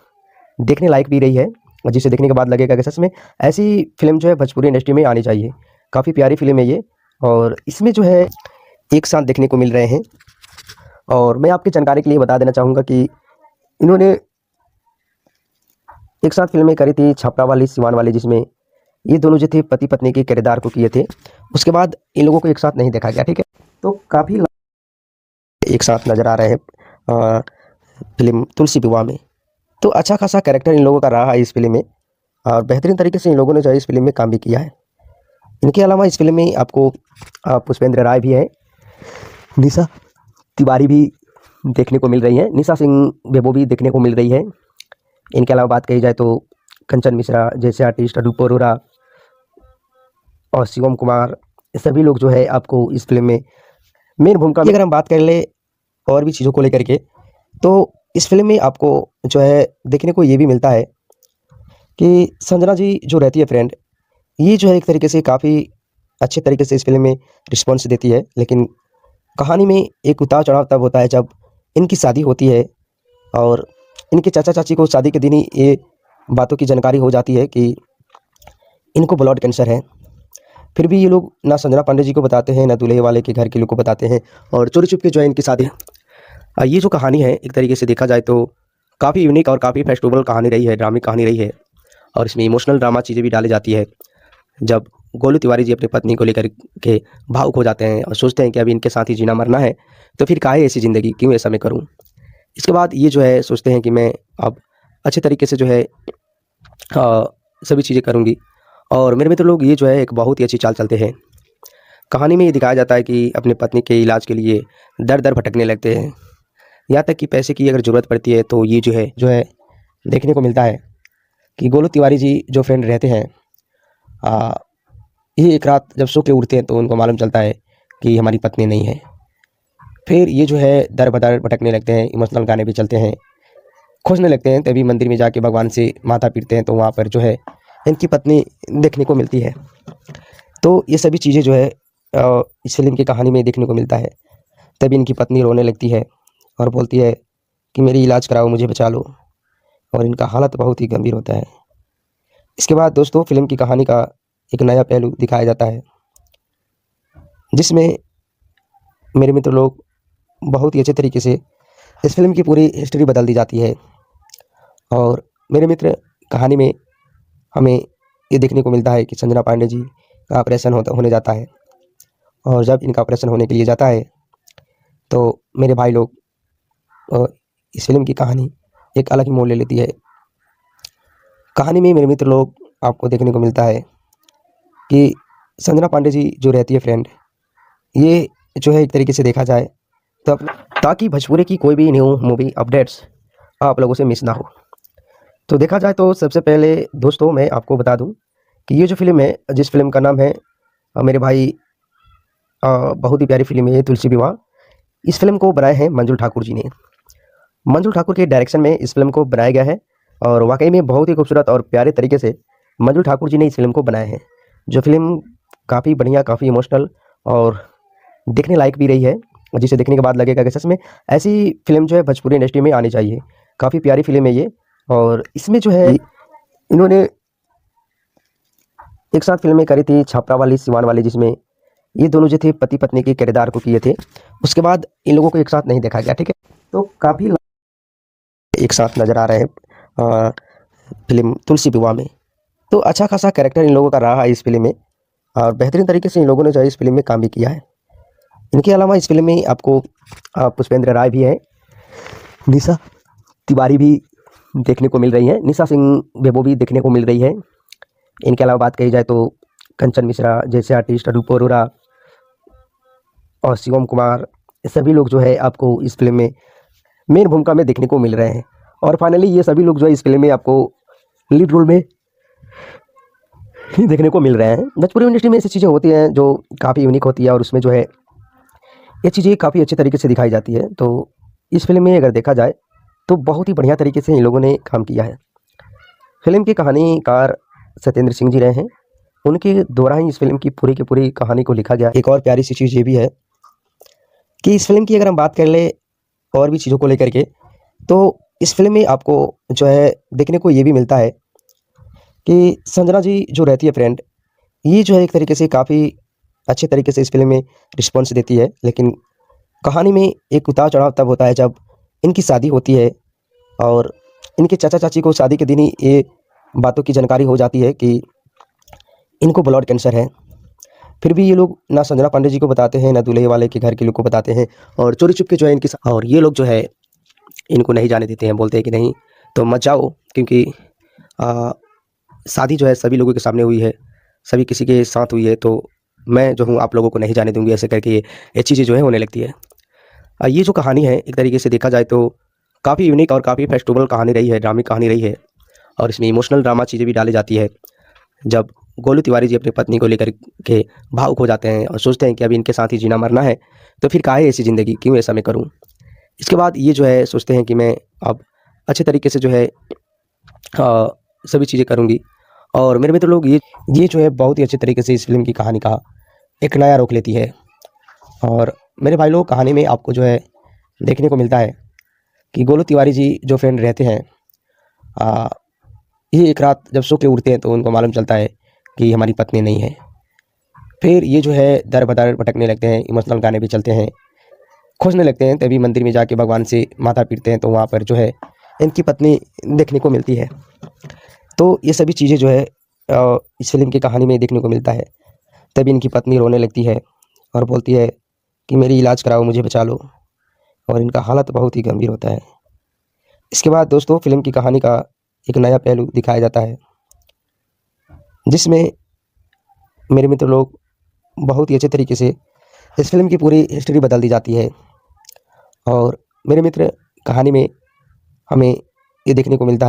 देखने लायक भी रही है, जिसे देखने के बाद लगेगा कि सच में ऐसी फिल्म जो है भोजपुरी इंडस्ट्री में आनी चाहिए। काफ़ी प्यारी फिल्म है ये और इसमें जो है एक साथ देखने को मिल रहे हैं। और मैं आपकी जानकारी के लिए बता देना चाहूँगा कि इन्होंने एक साथ फिल्में करी थी, छपरा वाली, सिवान वाली, जिसमें ये दोनों जो थे पति पत्नी के किरदार को किए थे। उसके बाद इन लोगों को एक साथ नहीं देखा गया, ठीक है। तो काफ़ी एक साथ नज़र आ रहे हैं फिल्म तुलसी विवाह में। तो अच्छा खासा कैरेक्टर इन लोगों का रहा है इस फिल्म में और बेहतरीन तरीके से इन लोगों ने जो है इस फिल्म में काम भी किया है। इनके अलावा इस फिल्म में आपको पुष्पेंद्र राय भी है, निशा तिवारी भी देखने को मिल रही है, निशा सिंह बेबो भी देखने को मिल रही है। इनके अलावा बात कही जाए तो कंचन मिश्रा जैसे आर्टिस्ट, अनूप अरोरा और शिवम कुमार, ये सभी लोग जो है आपको इस फिल्म में मेन भूमिका में। अगर हम बात कर ले और भी चीज़ों को लेकर के, तो इस फिल्म में आपको जो है देखने को ये भी मिलता है कि संजना जी जो रहती है फ्रेंड, ये जो है एक तरीके से काफ़ी अच्छे तरीके से इस फिल्म में रिस्पॉन्स देती है। लेकिन कहानी में एक उतार चढ़ाव तब होता है जब इनकी शादी होती है और इनके चाचा चाची को शादी के दिन ही ये बातों की जानकारी हो जाती है कि इनको ब्लड कैंसर है। फिर भी ये लोग ना संजना पांडे जी को बताते हैं, ना दूल्हे वाले के घर के लोग को बताते हैं और चोरी छुप के जो है इनकी शादी। ये जो कहानी है एक तरीके से देखा जाए तो काफ़ी यूनिक और काफ़ी फेस्टिवल कहानी रही है, ड्रामिक कहानी रही है और इसमें इमोशनल ड्रामा चीज़ें भी डाली जाती है। जब गोलू तिवारी जी अपनी पत्नी को लेकर के भावुक हो जाते हैं और सोचते हैं कि अभी इनके साथ ही जीना मरना है, तो फिर काहे ऐसी ज़िंदगी, क्यों ऐसा मैं करूं। इसके बाद ये जो है सोचते हैं कि मैं अब अच्छे तरीके से जो है सभी चीज़ें करूंगी। और मेरे मित्र लोग ये जो है एक बहुत ही अच्छी चाल चलते हैं। कहानी में ये दिखाया जाता है कि अपने पत्नी के इलाज के लिए दर दर भटकने लगते हैं, यहाँ तक कि पैसे की अगर ज़रूरत पड़ती है तो ये जो है देखने को मिलता है कि गोलू तिवारी जी जो फ्रेंड रहते हैं, ये एक रात जब सो के उठते हैं तो उनको मालूम चलता है कि हमारी पत्नी नहीं है। फिर ये जो है दर बदर भटकने लगते हैं, इमोशनल गाने भी चलते हैं, खोजने लगते हैं। तभी मंदिर में जाके भगवान से माथा पीटते हैं तो वहाँ पर जो है इनकी पत्नी देखने को मिलती है। तो ये सभी चीज़ें जो है इस फिल्म की कहानी में देखने को मिलता है। तभी इनकी पत्नी रोने लगती है और बोलती है कि मेरी इलाज कराओ, मुझे बचा लो, और इनका हालत बहुत ही गंभीर होता है। इसके बाद दोस्तों फिल्म की कहानी का एक नया पहलू दिखाया जाता है, जिसमें मेरे मित्र लोग बहुत ही अच्छे तरीके से इस फिल्म की पूरी हिस्ट्री बदल दी जाती है। और मेरे मित्र कहानी में हमें ये देखने को मिलता है कि संजना पांडे जी का ऑपरेशन होने जाता है और जब इनका ऑपरेशन होने के लिए जाता है तो मेरे भाई लोग इस फिल्म की कहानी एक अलग ही मोड़ ले लेती है। कहानी में मेरे मित्र लोग आपको देखने को मिलता है कि संजना पांडे जी जो रहती है फ्रेंड, ये जो है एक तरीके से देखा जाए तो ताकि भोजपुरी की कोई भी न्यू मूवी अपडेट्स आप लोगों से मिस ना हो। तो देखा जाए तो सबसे पहले दोस्तों मैं आपको बता दूं कि ये जो फिल्म है, जिस फिल्म का नाम है मेरे भाई, बहुत ही प्यारी फिल्म है ये, तुलसी विवाह। इस फिल्म को बनाए हैं मंजुल ठाकुर जी ने। मंजुल ठाकुर के डायरेक्शन में इस फिल्म को बनाया गया है और वाकई में बहुत ही खूबसूरत और प्यारे तरीके से मंजुल ठाकुर जी ने इस फिल्म को बनाया है। जो फिल्म काफ़ी बढ़िया, काफ़ी इमोशनल और देखने लायक भी रही है, जिसे देखने के बाद लगेगा कि सच में ऐसी फिल्म जो है भोजपुरी इंडस्ट्री में आनी चाहिए। काफ़ी प्यारी फिल्म है ये और इसमें जो है इन्होंने एक साथ फिल्में करी थी, छपरा वाली, सिवान वाली, जिसमें ये दोनों जो थे पति पत्नी के किरदार को किए थे। उसके बाद इन लोगों को एक साथ नहीं देखा गया, ठीक है। तो काफ़ी एक साथ नज़र आ रहे हैं फिल्म तुलसी विवाह में। तो अच्छा खासा कैरेक्टर इन लोगों का रहा है इस फिल्म में, और बेहतरीन तरीके से इन लोगों ने जो है इस फिल्म में काम भी किया है। इनके अलावा इस फिल्म में आपको पुष्पेंद्र राय भी है, निशा तिवारी भी देखने को मिल रही है, निशा सिंह बेबो भी देखने को मिल रही है। इनके अलावा बात कही जाए तो कंचन मिश्रा जैसे आर्टिस्ट, रूप अरोरा और शिवम कुमार, ये सभी लोग जो है आपको इस फिल्म में मेन भूमिका में देखने को मिल रहे हैं। और फाइनली ये सभी लोग जो है इस फिल्म में आपको लीड रोल में ही देखने को मिल रहे हैं। भोजपुरी इंडस्ट्री में ऐसी चीज़ें होती हैं जो काफ़ी यूनिक होती है, और उसमें जो है ये चीज़ें काफ़ी अच्छे तरीके से दिखाई जाती है। तो इस फिल्म में अगर देखा जाए तो बहुत ही बढ़िया तरीके से इन लोगों ने काम किया है। फिल्म की कहानीकार सत्येंद्र सिंह जी रहे हैं, उनके द्वारा ही इस फिल्म की पूरी कहानी को लिखा गया। एक और प्यारी सी चीज़ ये भी है कि इस फिल्म की अगर हम बात कर ले और भी चीज़ों को लेकर के, तो इस फिल्म में आपको जो है देखने को ये भी मिलता है कि संजना जी जो रहती है फ्रेंड, ये जो है एक तरीके से काफ़ी अच्छे तरीके से इस फिल्म में रिस्पॉन्स देती है। लेकिन कहानी में एक उतार चढ़ाव तब होता है जब इनकी शादी होती है, और इनके चाचा चाची को शादी के दिन ही ये बातों की जानकारी हो जाती है कि इनको ब्लड कैंसर है। फिर भी ये लोग ना संजना पांडे जी को बताते हैं, ना दूल्हे वाले के घर के लोग को बताते हैं, और चोरी छुप के जो है और ये लोग जो है इनको नहीं जाने देते हैं, बोलते हैं कि नहीं तो मत जाओ, क्योंकि शादी जो है सभी लोगों के सामने हुई है, सभी किसी के साथ हुई है, तो मैं जो हूँ आप लोगों को नहीं जाने दूंगी, ऐसे करके ये चीज़ें जो है होने लगती है। ये जो कहानी है एक तरीके से देखा जाए तो काफ़ी यूनिक और काफ़ी फेस्टिवल कहानी रही है, ड्रामिक कहानी रही है, और इसमें इमोशनल ड्रामा चीज़ें भी डाली जाती है। जब गोलू तिवारी जी अपनी पत्नी को लेकर के भावुक हो जाते हैं और सोचते हैं कि अभी इनके साथ ही जीना मरना है, तो फिर काहे ऐसी ज़िंदगी, क्यों ऐसा मैं करूँ। इसके बाद ये जो है सोचते हैं कि मैं अब अच्छे तरीके से जो है सभी चीज़ें करूँगी। और मेरे मित्र लोग ये जो है बहुत ही अच्छे तरीके से इस फिल्म की कहानी का एक नया रुख लेती है। और मेरे भाई लोग कहानी में आपको जो है देखने को मिलता है कि गोलू तिवारी जी जो फ्रेंड रहते हैं, ये एक रात जब सो के उठते हैं तो उनको मालूम चलता है कि हमारी पत्नी नहीं है। फिर ये जो है दर बदर भटकने लगते हैं, इमोशनल गाने भी चलते हैं, खोजने लगते हैं, तभी मंदिर में जाके भगवान से माथा पीटते हैं, तो वहाँ पर जो है इनकी पत्नी देखने को मिलती है। तो ये सभी चीज़ें जो है इस फिल्म की कहानी में देखने को मिलता है। तभी इनकी पत्नी रोने लगती है और बोलती है कि मेरी इलाज कराओ, मुझे बचा लो, और इनका हालत बहुत ही गंभीर होता है। इसके बाद दोस्तों फिल्म की कहानी का एक नया पहलू दिखाया जाता है, जिसमें मेरे मित्र लोग बहुत ही अच्छे तरीके से इस फिल्म की पूरी हिस्ट्री बदल दी जाती है। और मेरे मित्र कहानी में हमें ये देखने को मिलता है